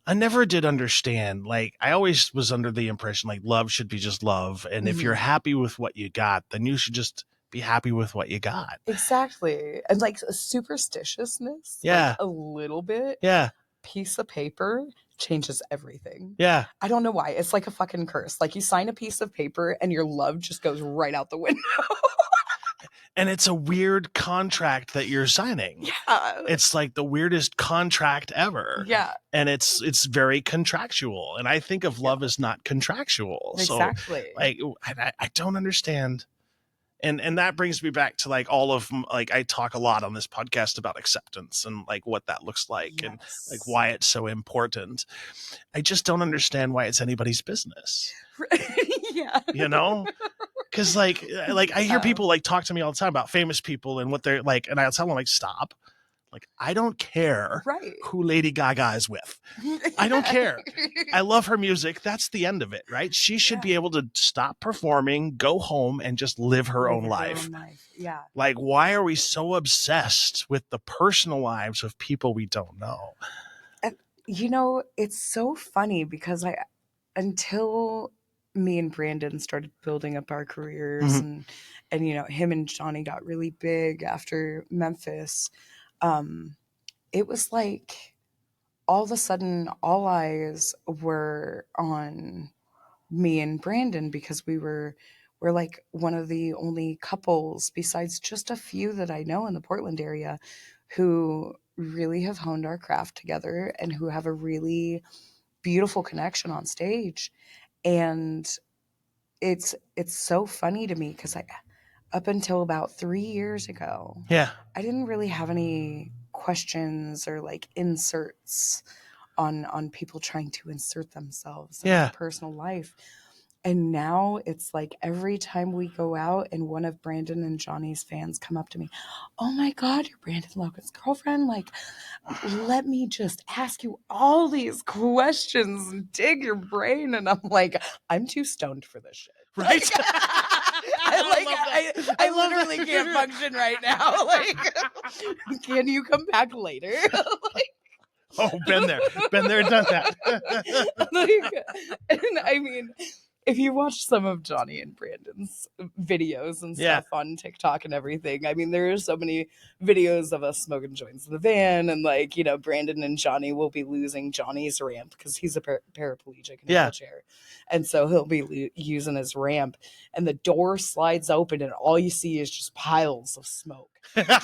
I never did understand. Like I always was under the impression like love should be just love. And if you're happy with what you got, then you should just be happy with what you got. Exactly. And like a superstitiousness. Yeah. Like a little bit. Yeah. Piece of paper changes everything. Yeah. I don't know why. It's like a fucking curse. Like you sign a piece of paper and your love just goes right out the window. And it's a weird contract that you're signing. Yeah. It's like the weirdest contract ever. Yeah. And it's very contractual. And I think of love as not contractual. Exactly. So like I don't understand. And that brings me back to like all of like I talk a lot on this podcast about acceptance and like what that looks like and like why it's so important. I just don't understand why it's anybody's business. Yeah. Because like I hear people like talk to me all the time about famous people and what they're like, and I'll tell them like, stop. Like, I don't care Right. who Lady Gaga is with. I don't care. I love her music. That's the end of it, right? She should be able to stop performing, go home, and just live her own life. Yeah. Like, why are we so obsessed with the personal lives of people we don't know? And, it's so funny because until me and Brandon started building up our careers, Mhm. and him and Johnny got really big after Memphis, it was like all of a sudden all eyes were on me and Brandon because we're like one of the only couples besides just a few that I know in the Portland area who really have honed our craft together and who have a really beautiful connection on stage. And it's so funny to me because I up until about 3 years ago, Yeah. I didn't really have any questions or like inserts on people trying to insert themselves in my personal life. And now it's like every time we go out and one of Brandon and Johnny's fans come up to me, oh my God, you're Brandon Logan's girlfriend. Like, let me just ask you all these questions and dig your brain. And I'm like, I'm too stoned for this shit. Right? I literally can't function right now. Like, can you come back later? Oh, been there, done that. And I mean, if you watch some of Johnny and Brandon's videos and stuff on TikTok and everything, I mean, there are so many videos of us smoking joints in the van, and like, Brandon and Johnny will be losing Johnny's ramp because he's a paraplegic in a wheelchair. And so he'll be using his ramp, and the door slides open, and all you see is just piles of smoke. Like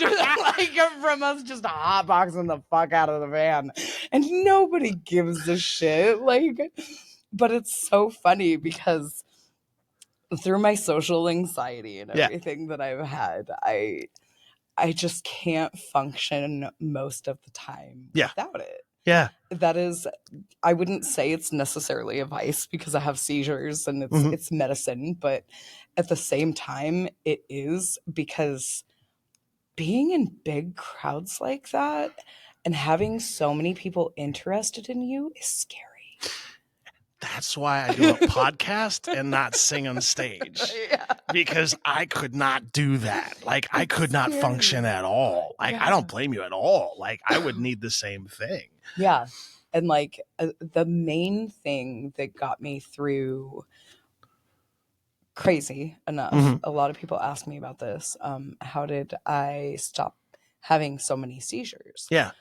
from us just hotboxing the fuck out of the van. And nobody gives a shit. Like, but it's so funny because through my social anxiety and everything that I've had, I just can't function most of the time without it. Yeah. That is, I wouldn't say it's necessarily a vice because I have seizures and it's medicine, but at the same time, it is because being in big crowds like that and having so many people interested in you is scary. That's why I do a podcast and not sing on stage. Because I could not do that. Like, I could not function at all. Like, I don't blame you at all. Like, I would need the same thing. Yeah. And like the main thing that got me through, crazy enough, a lot of people ask me about this. How did I stop having so many seizures? Yeah.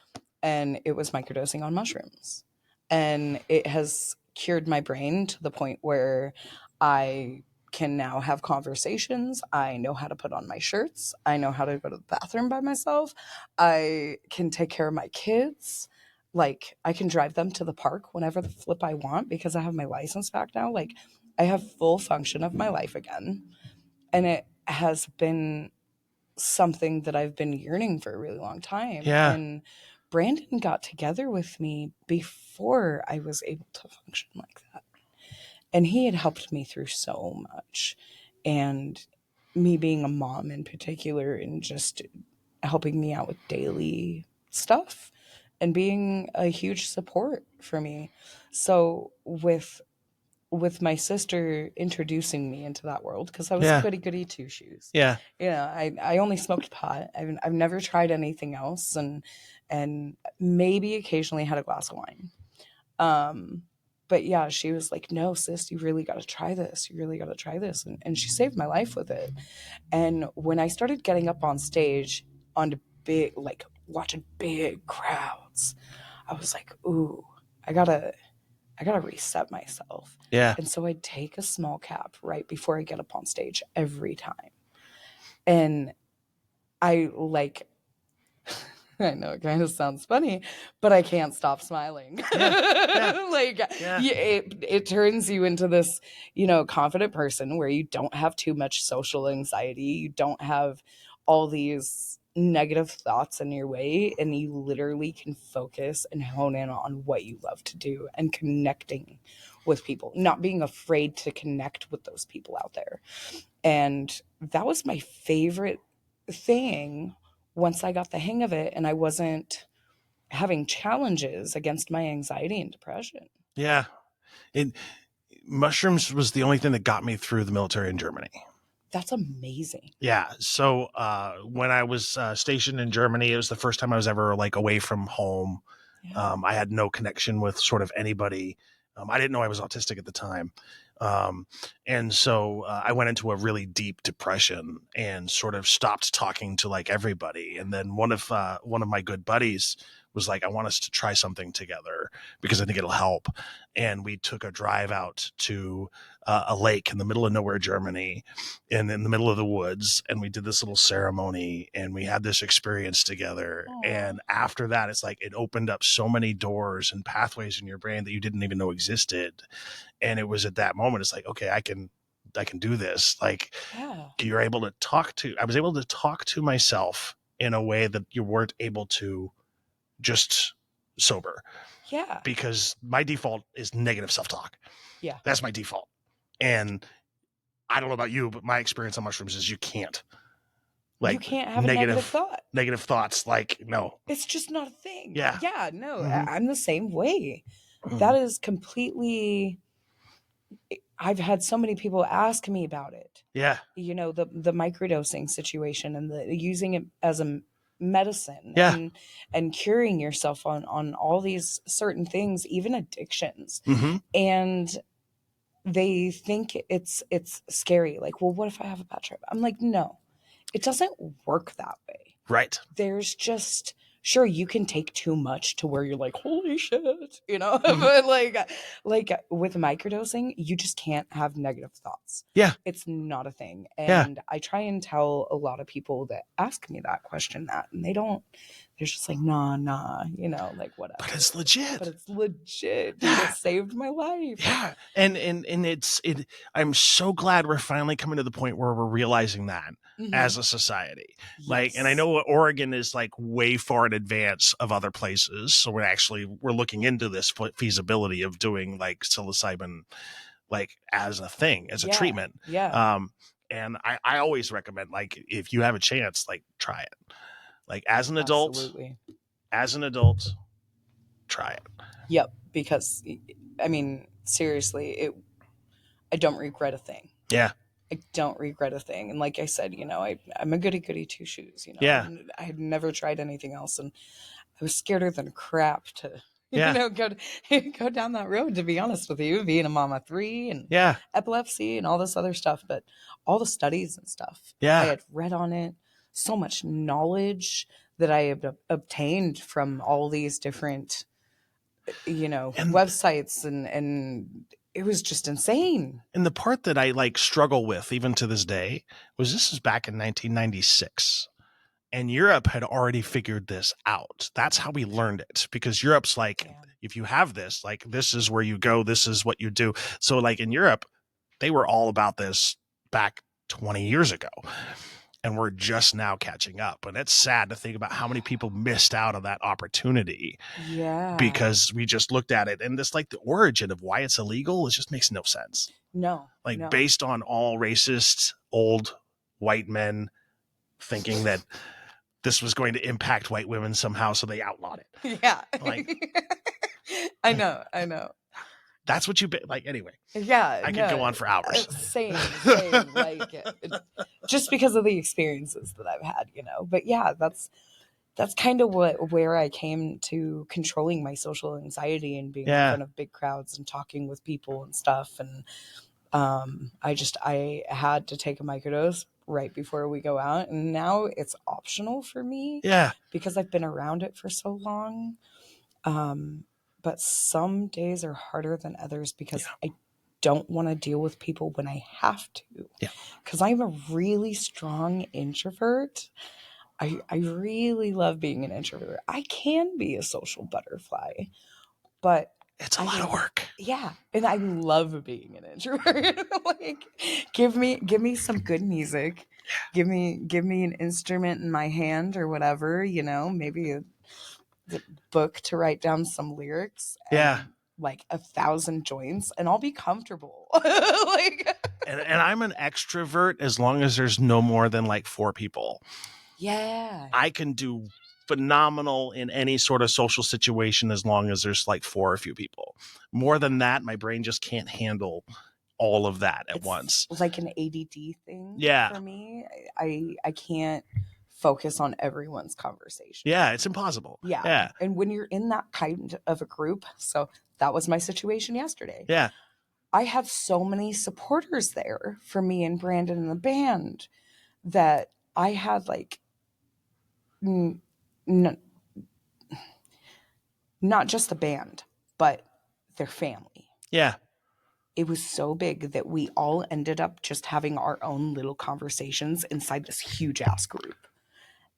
And it was microdosing on mushrooms. And it has cured my brain to the point where I can now have conversations. I know how to put on my shirts. I know how to go to the bathroom by myself. I can take care of my kids. Like, I can drive them to the park whenever the flip I want because I have my license back now. Like, I have full function of my life again. And it has been something that I've been yearning for a really long time. Yeah. And Brandon got together with me before I was able to function like that. And he had helped me through so much. And me being a mom in particular and just helping me out with daily stuff and being a huge support for me. So with my sister introducing me into that world, because I was a goody two shoes. Yeah. I only smoked pot. I've never tried anything else, and maybe occasionally had a glass of wine. But yeah, she was like, no, sis, you really got to try this. You really got to try this. And she saved my life with it. And when I started getting up on stage on big, like watching big crowds, I was like, ooh, I gotta reset myself. Yeah. And so I'd take a small cap right before I get up on stage every time. And I like, I know it kind of sounds funny, but I can't stop smiling. It turns you into this, confident person where you don't have too much social anxiety. You don't have all these negative thoughts in your way, and you literally can focus and hone in on what you love to do and connecting with people, not being afraid to connect with those people out there. And that was my favorite thing once I got the hang of it and I wasn't having challenges against my anxiety and depression. Yeah. It mushrooms was the only thing that got me through the military in Germany. That's amazing. Yeah. So when I was stationed in Germany, it was the first time I was ever like away from home. Yeah. I had no connection with sort of anybody. I didn't know I was autistic at the time. And so I went into a really deep depression and sort of stopped talking to like everybody. And then one of my good buddies was like, I want us to try something together because I think it'll help. And we took a drive out to a lake in the middle of nowhere, Germany, and in the middle of the woods. And we did this little ceremony and we had this experience together. Aw. And after that, it's like it opened up so many doors and pathways in your brain that you didn't even know existed. And it was at that moment, it's like, okay, I can do this. Like Yeah. I was able to talk to myself in a way that you weren't able to just sober, Yeah. because my default is negative self-talk. Yeah. That's my default. And I don't know about you, but my experience on mushrooms is you can't. Like you can't have a negative thought. Negative thoughts, like, no. It's just not a thing. Yeah. Yeah, no, Mhm. I'm the same way. Mhm. That is completely, I've had so many people ask me about it. Yeah. You know, the microdosing situation and the using it as a medicine, Yeah. and curing yourself on all these certain things, even addictions. Mm-hmm. And they think it's scary. Like, well, what if I have a bad trip? I'm like, no, it doesn't work that way. Right. There's just, sure, you can take too much to where you're like, holy shit, you know. Mhm. But like with microdosing, you just can't have negative thoughts. Yeah. It's not a thing. Yeah. And I try and tell a lot of people that ask me that question that, and they don't, they're just like, nah, you know, like whatever. But it's legit. But it's legit. Dude, Yeah. it saved my life. Yeah. And I'm so glad we're finally coming to the point where we're realizing that Mhm. as a society. Like, and I Yes. know Oregon is like way far in advance of other places. So we're looking into this feasibility of doing like psilocybin, like as a thing, as a Yeah. treatment. Yeah. And I always recommend, like, if you have a chance, like, try it. Like as an adult, Absolutely. try it. Yep. Because I mean, seriously, I don't regret a thing. Yeah. I don't regret a thing. And like I said, you know, I'm a goody two shoes, you know. Yeah. And I had never tried anything else, and I was scareder than crap to, Yeah. you know, go down that road, to be honest with you, being a mama 3 and Yeah. epilepsy and all this other stuff. But all the studies and stuff, Yeah. I had read on it, so much knowledge that I had obtained from all these different, you know, And- websites, and it was just insane. And the part that I like struggle with even to this day was this is back in 1996. And Europe had already figured this out. That's how we learned it, because Europe's like, Yeah. if you have this, like, this is where you go, this is what you do. So like in Europe, they were all about this back 20 years ago. And we're just now catching up. And it's sad to think about how many people missed out on that opportunity. Yeah. Because we just looked at it, and this, like, the origin of why it's illegal, it just makes no sense. No. Like, no. based on all racist old white men thinking that this was going to impact white women somehow, so they outlawed it. Yeah. Like, I know. that's what like, anyway. Yeah. I could go on for hours. Same. Like, just because of the experiences that I've had, you know. But yeah, that's kind of where I came to controlling my social anxiety and being in front of big crowds and talking with people and stuff. And I had to take a microdose right before we go out, and now it's optional for me. Yeah. Because I've been around it for so long. But some days are harder than others because I don't want to deal with people when I have to. Yeah. Because I'm a really strong introvert. I really love being an introvert. I can be a social butterfly, but it's a lot of work. Yeah. And I love being an introvert. Like, give me some good music. Give me an instrument in my hand or whatever, you know, maybe a book to write down some lyrics. And like 1,000 joints, and I'll be comfortable. Like, and I'm an extrovert as long as there's no more than like 4 people. Yeah. I can do phenomenal in any sort of social situation as long as there's like 4 or few people. More than that, my brain just can't handle all of that at It's once. like an ADD thing Yeah. for me. I can't focus on everyone's conversation. Yeah, it's impossible. Yeah. Yeah. And when you're in that kind of a group, so that was my situation yesterday. Yeah. I had so many supporters there for me and Brandon and the band that I had like not just the band, but their family. Yeah. It was so big that we all ended up just having our own little conversations inside this huge ass group.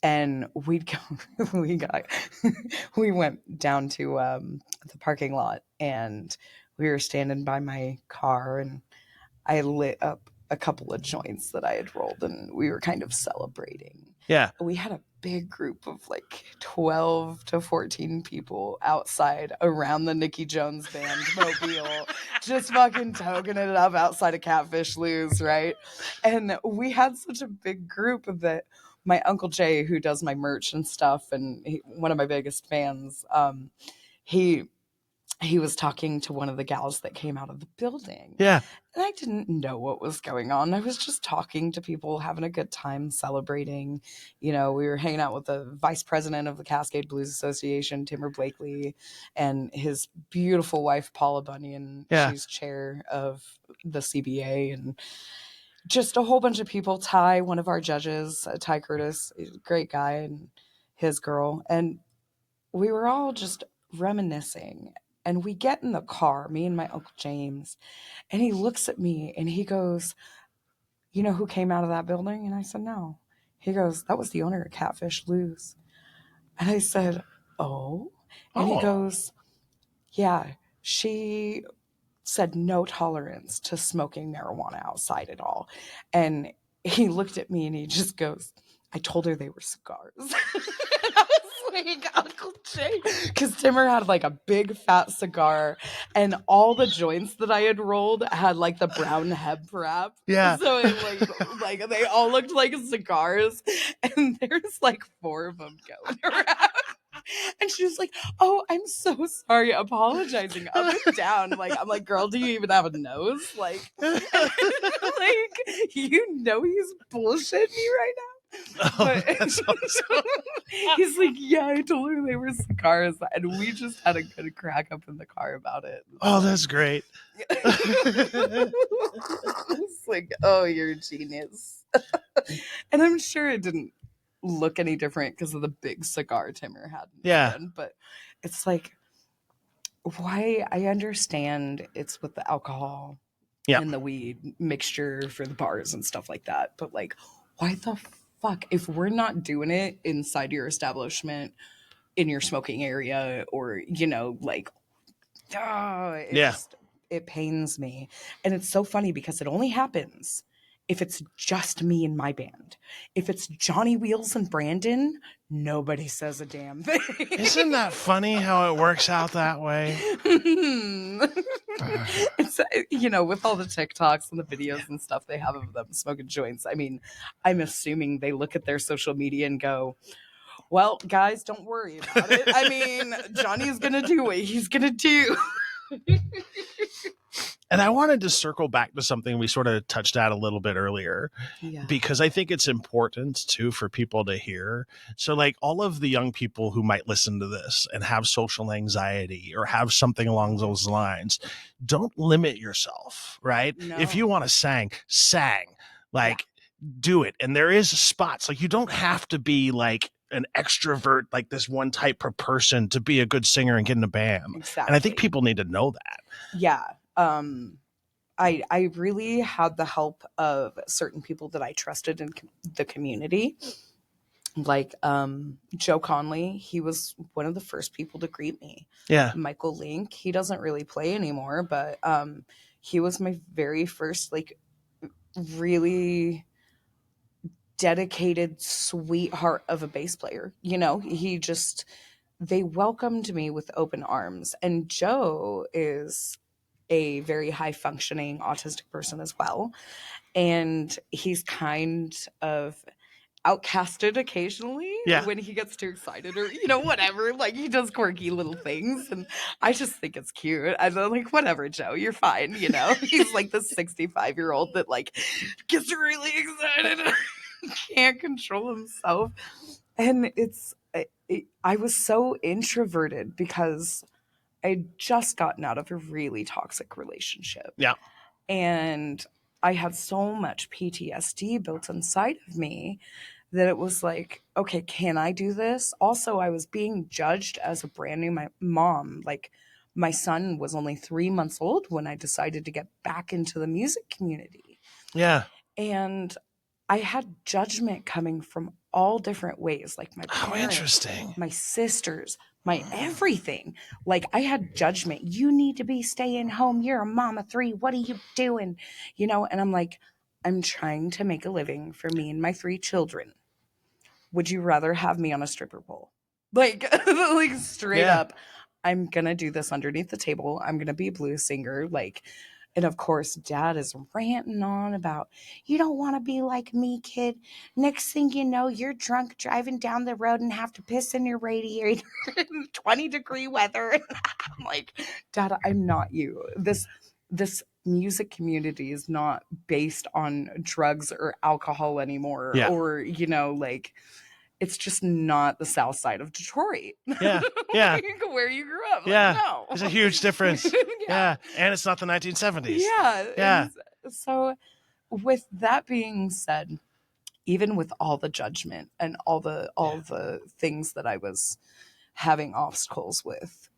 And we'd go, we went down to the parking lot, and we were standing by my car, and I lit up a couple of joints that I had rolled, and we were kind of celebrating. Yeah. We had a big group of like 12 to 14 people outside around the Nikki Jones band mobile, just fucking toking it up outside of Catfish Lou's, right? And we had such a big group that my Uncle Jay, who does my merch and stuff, and one of my biggest fans, he was talking to one of the gals that came out of the building. Yeah. And I didn't know what was going on. I was just talking to people, having a good time, celebrating. You know, we were hanging out with the vice president of the Cascade Blues Association, Timber Blakely, and his beautiful wife, Paula Bunyan. Yeah. She's chair of the CBA, and just a whole bunch of people. Ty, one of our judges, Ty Curtis, he's a great guy, and his girl. And we were all just reminiscing. And we get in the car, me and my Uncle James, and he looks at me and he goes, "You know who came out of that building?" And I said, "No." He goes, "That was the owner of Catfish Lou's." And I said, "Oh?" And he goes, "Yeah, she said no tolerance to smoking marijuana outside at all." And he looked at me and he just goes, "I told her they were cigars." And I was like, "Uncle Jay," because Timmer had like a big fat cigar, and all the joints that I had rolled had like the brown hemp wrap. Yeah. So it like they all looked like cigars, and there's like 4 of them going around. And she was like, "Oh, I'm so sorry," apologizing up and down. Like, I'm like, "Girl, do you even have a nose?" Like, like, you know he's bullshitting me right now. But he's like, "Yeah, I told her they were cigars," and we just had a good crack up in the car about it. Oh, that's great. It's like, "Oh, you're a genius." And I'm sure it didn't look any different because of the big cigar Timmer had. Yeah. But it's like, why? I understand it's with the alcohol and the weed mixture for the bars and stuff like that. But like, why the fuck? If we're not doing it inside your establishment, in your smoking area, or, you know, like, it pains me. And it's so funny because it only happens if it's just me and my band. If it's Johnny Wheels and Brandon, nobody says a damn thing. Isn't that funny how it works out that way? It's, you know, with all the TikToks and the videos and stuff they have of them smoking joints. I mean, I'm assuming they look at their social media and go, "Well, guys, don't worry about it. I mean, Johnny's going to do what he's going to do." And I wanted to circle back to something we sort of touched at a little bit earlier, because I think it's important too for people to hear. So like all of the young people who might listen to this and have social anxiety or have something along those lines, don't limit yourself, right? No. If you want to sang, like do it. And there is spots, like you don't have to be like an extrovert, like this one type per person to be a good singer and get in a band. Exactly. And I think people need to know that. Yeah. I really had the help of certain people that I trusted in the community. Like Joe Conley, he was one of the first people to greet me. Yeah. Michael Link, he doesn't really play anymore, but he was my very first like really dedicated sweetheart of a bass player. You know, they welcomed me with open arms. And Joe is a very high functioning autistic person as well. And he's kind of outcasted occasionally Yeah. when he gets too excited or, whatever. Like, he does quirky little things. And I just think it's cute. I'm like, whatever, Joe, you're fine. He's like the 65-year-old that like gets really excited and can't control himself. And I was so introverted because I'd just gotten out of a really toxic relationship. Yeah. And I had so much PTSD built inside of me that it was like, okay, can I do this? Also, I was being judged as a brand new mom. Like, my son was only 3 months old when I decided to get back into the music community. Yeah. And I had judgment coming from all different ways, like my Oh, parents, interesting. my sisters, my everything. Like, I had judgment. You need to be staying home. You're a mom of 3. What are you doing? And I'm like, I'm trying to make a living for me and my 3 children. Would you rather have me on a stripper pole? Like, like straight Yeah. up, I'm going to do this underneath the table. I'm going to be a blues singer. Like, and of course, Dad is ranting on about, you don't want to be like me, kid. Next thing you know, you're drunk driving down the road and have to piss in your radiator in 20-degree weather. I'm like, Dad, I'm not you. This music community is not based on drugs or alcohol anymore. Yeah. Or, like, it's just not the south side of Detroit. Yeah. Yeah. Like, where you grew up. Yeah. Like, no. There's a huge difference. Yeah. And it's not the 1970s. Yeah. Yeah. So with that being said, even with all the judgment and all the things that I was having obstacles with,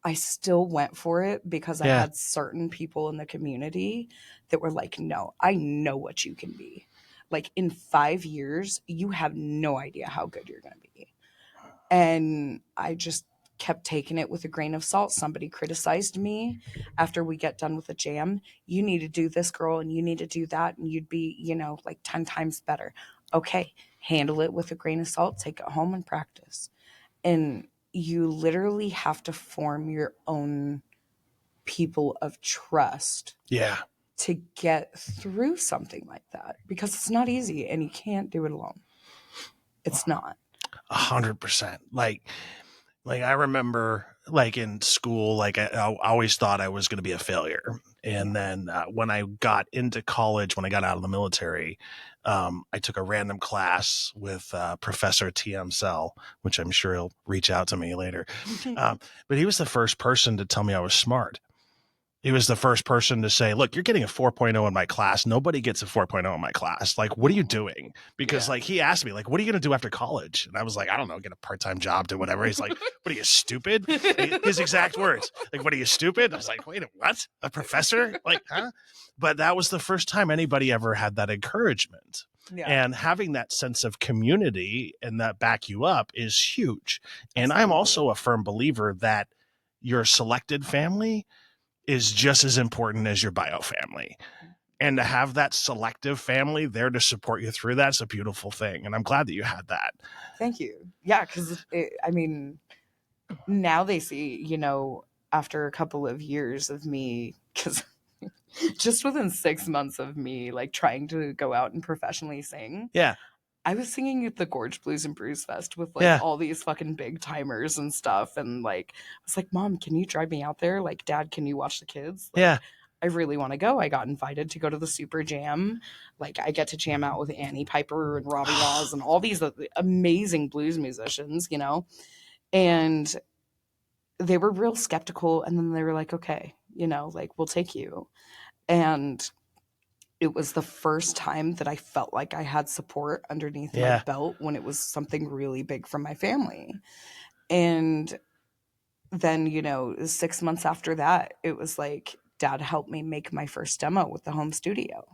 I still went for it because I had certain people in the community that were like, no, I know what you can be. Like, in 5 years, you have no idea how good you're going to be. And I just kept taking it with a grain of salt. Somebody criticized me after we get done with the jam. You need to do this, girl, and you need to do that, and you'd be, like 10 times better. Okay, handle it with a grain of salt, take it home and practice. And you literally have to form your own people of trust. Yeah. To get through something like that, because it's not easy and you can't do it alone. It's not. 100%. Like I remember, like, in school, like I always thought I was going to be a failure. And then when I got into college, when I got out of the military, I took a random class with Professor T.M. Sell, which I'm sure he'll reach out to me later. But he was the first person to tell me I was smart. He was the first person to say, look, you're getting a 4.0 in my class. Nobody gets a 4.0 in my class. Like, what are you doing? Because like, he asked me, like, what are you going to do after college? And I was like, I don't know, get a part-time job, do whatever. He's like, what are you, stupid? His exact words. Like, what are you, stupid? I was like, wait, what? A professor? Like, huh? But that was the first time anybody ever had that encouragement. Yeah. And having that sense of community and that back you up is huge. And I'm also a firm believer that your selected family is just as important as your bio family. And to have that selective family there to support you through that's a beautiful thing. And I'm glad that you had that. Thank you. Yeah, because I mean, now they see, after a couple of years of me, because just within 6 months of me like trying to go out and professionally sing. Yeah. I was singing at the Gorge Blues and Brews Fest with like all these fucking big timers and stuff. And like, I was like, Mom, can you drive me out there? Like, Dad, can you watch the kids? Like, I really want to go. I got invited to go to the Super Jam. Like, I get to jam out with Annie Piper and Robbie Laws and all these amazing blues musicians, and they were real skeptical. And then they were like, okay, like, we'll take you. And it was the first time that I felt like I had support underneath my belt when it was something really big from my family. And then, 6 months after that, it was like, Dad helped me make my first demo with the home studio.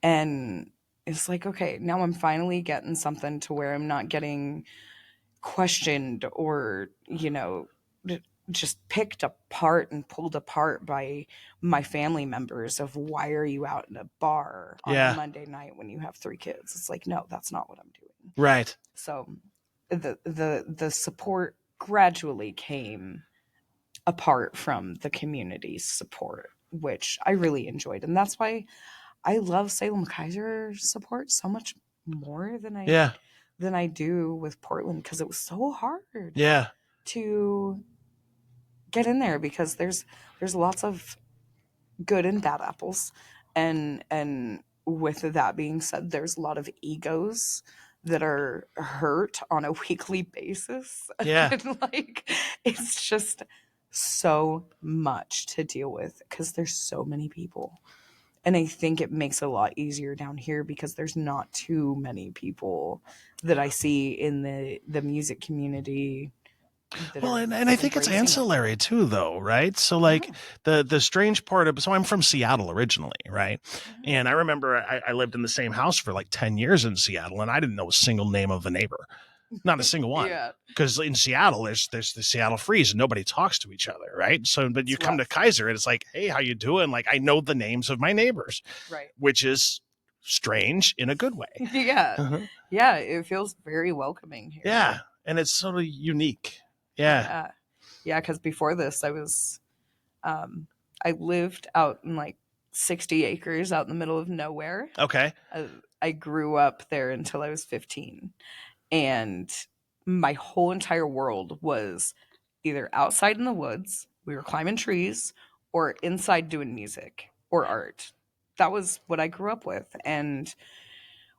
And it's like, okay, now I'm finally getting something to where I'm not getting questioned or, just picked apart and pulled apart by my family members of why are you out in a bar on a Monday night when you have 3 kids? It's like, no, that's not what I'm doing. Right. So the support gradually came apart from the community's support, which I really enjoyed. And that's why I love Salem Kaiser support so much more than Yeah. I do with Portland, because it was so hard Yeah. to get in there, because there's lots of good and bad apples, and with that being said, there's a lot of egos that are hurt on a weekly basis. Yeah. And like, it's just so much to deal with because there's so many people. And I think it makes it a lot easier down here because there's not too many people that I see in the music community that Well, are and I think it's embracing it. ancillary too, though, right? So, like the strange part of, so I'm from Seattle originally, right? And I remember I lived in the same house for like 10 years in Seattle, and I didn't know a single name of a neighbor, not a single one. Yeah. Because in Seattle, there's the Seattle freeze, and nobody talks to each other, right? So, but you It's come to rough. Kaiser, and it's like, hey, how you doing? Like, I know the names of my neighbors, Right. which is strange in a good way. Yeah. Uh-huh. Yeah, it feels very welcoming here. Yeah, and it's sort of unique. Yeah. Yeah, because before this, I lived out in like 60 acres out in the middle of nowhere. Okay. I grew up there until I was 15. And my whole entire world was either outside in the woods, we were climbing trees, or inside doing music or art. That was what I grew up with. And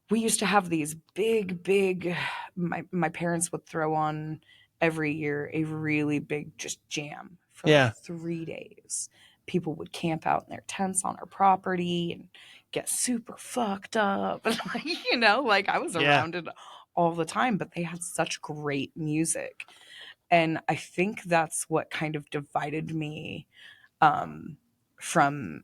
we used to have these big, my parents would throw on every year a really big just jam for Yeah. like 3 days. People would camp out in their tents on our property and get super fucked up. And like I was Yeah. around it all the time, but they had such great music. And I think that's what kind of divided me from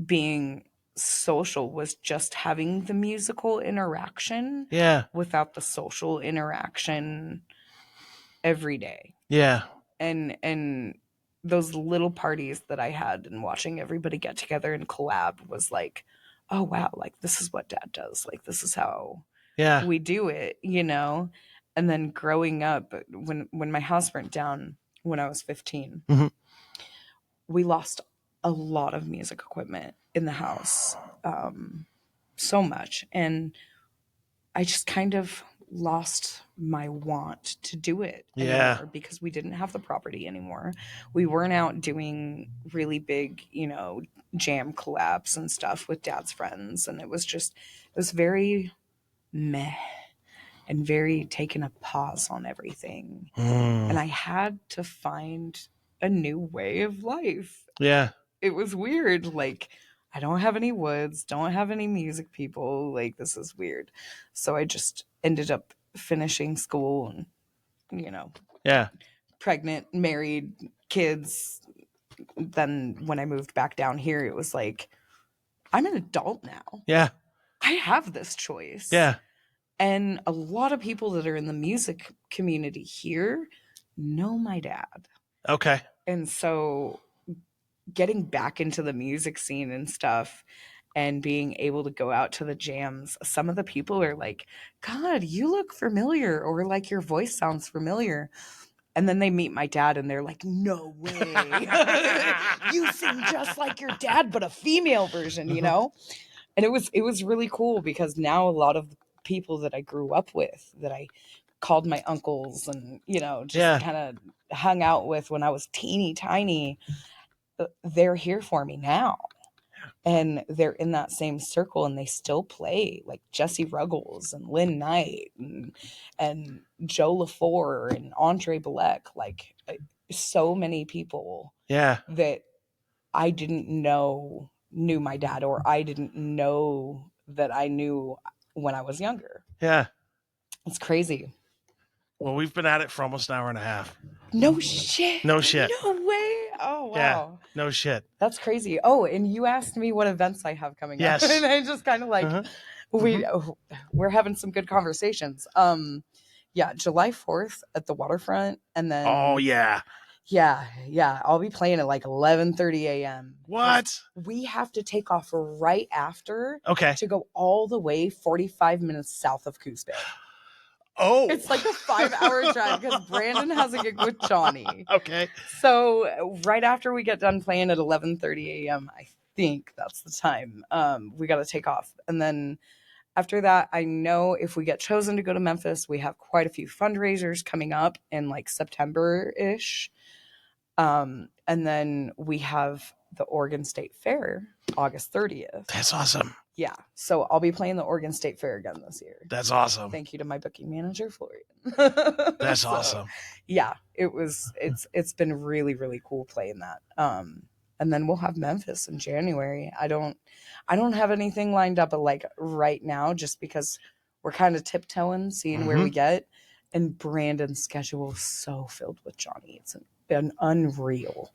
being social, was just having the musical interaction Yeah. without the social interaction every day. Yeah. And those little parties that I had and watching everybody get together and collab was like, oh wow, like this is what dad does. Like this is how Yeah. we do it. And then growing up, when my house burnt down when I was 15, Mhm. we lost a lot of music equipment in the house, so much. And I just kind of lost my want to do it Yeah. anymore because we didn't have the property anymore. We weren't out doing really big, jam collabs and stuff with dad's friends. And it was very meh and very taking a pause on everything. And I had to find a new way of life. Yeah. It was weird. Like, I don't have any woods, don't have any music people. Like, this is weird. So I just ended up finishing school and, Yeah. pregnant, married, kids. Then when I moved back down here, it was like, I'm an adult now. Yeah. I have this choice. Yeah. And a lot of people that are in the music community here know my dad. Okay. And so getting back into the music scene and stuff and being able to go out to the jams, some of the people are like, God, you look familiar, or like your voice sounds familiar. And then they meet my dad and they're like, no way. You sing just like your dad, but a female version, And it was really cool because now a lot of the people that I grew up with, that I called my uncles and, just kind of hung out with when I was teeny tiny, they're here for me now. And they're in that same circle and they still play, like Jesse Ruggles and Lynn Knight and Joe LaFour and Andre Balek, like so many people that I didn't know knew my dad, or I didn't know that I knew when I was younger. Yeah. It's crazy. Well, we've been at it for almost an hour and a half. No shit. No shit. No way. Oh, wow. Yeah. No shit. That's crazy. Oh, and you asked me what events I have coming Yes. up. And I just kind of like, we're having some good conversations. Yeah, July 4th at the waterfront. And then Oh, yeah. Yeah. I'll be playing at like 11:30 a.m. What? We have to take off right after Okay. to go all the way 45 minutes south of Coos Bay. Oh. It's like a 5-hour drive because Brandon has a gig with Johnny. Okay. So right after we get done playing at 11:30 a.m., I think that's the time, we got to take off. And then After that, I know if we get chosen to go to Memphis, we have quite a few fundraisers coming up in like September-ish. And then we have the Oregon State Fair, August 30th. That's awesome. Yeah. So I'll be playing the Oregon State Fair again this year. That's awesome. Thank you to my booking manager, Florian. That's awesome. Yeah, it's been really, really cool playing that. And then we'll have Memphis in January. I don't have anything lined up like right now, just because we're kind of tiptoeing, seeing where we get. And Brandon's schedule is so filled with Johnny. It's been unreal.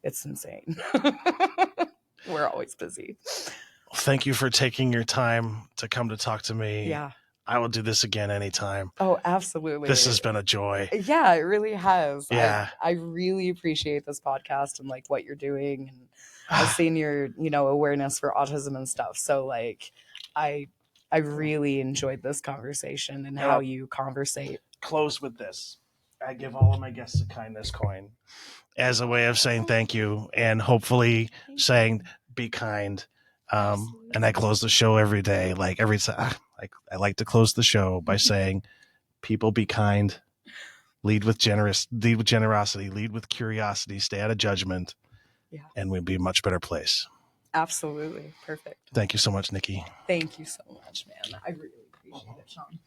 It's insane. We're always busy. Thank you for taking your time to come to talk to me. Yeah. I will do this again anytime. Oh, absolutely. This has been a joy. Yeah, it really has. Yeah. I really appreciate this podcast and like what you're doing. And I've seen your, awareness for autism and stuff. So like I really enjoyed this conversation and how you conversate. Close with this. I give all of my guests a kindness coin as a way of saying thank you and hopefully saying be kind. And I close the show every day. Like every time, I like to close the show by saying, people be kind, lead with generosity, lead with curiosity, stay out of judgment, and we'll be a much better place. Absolutely. Perfect. Thank you so much, Nikki. Thank you so much, man. I really appreciate it, Sean.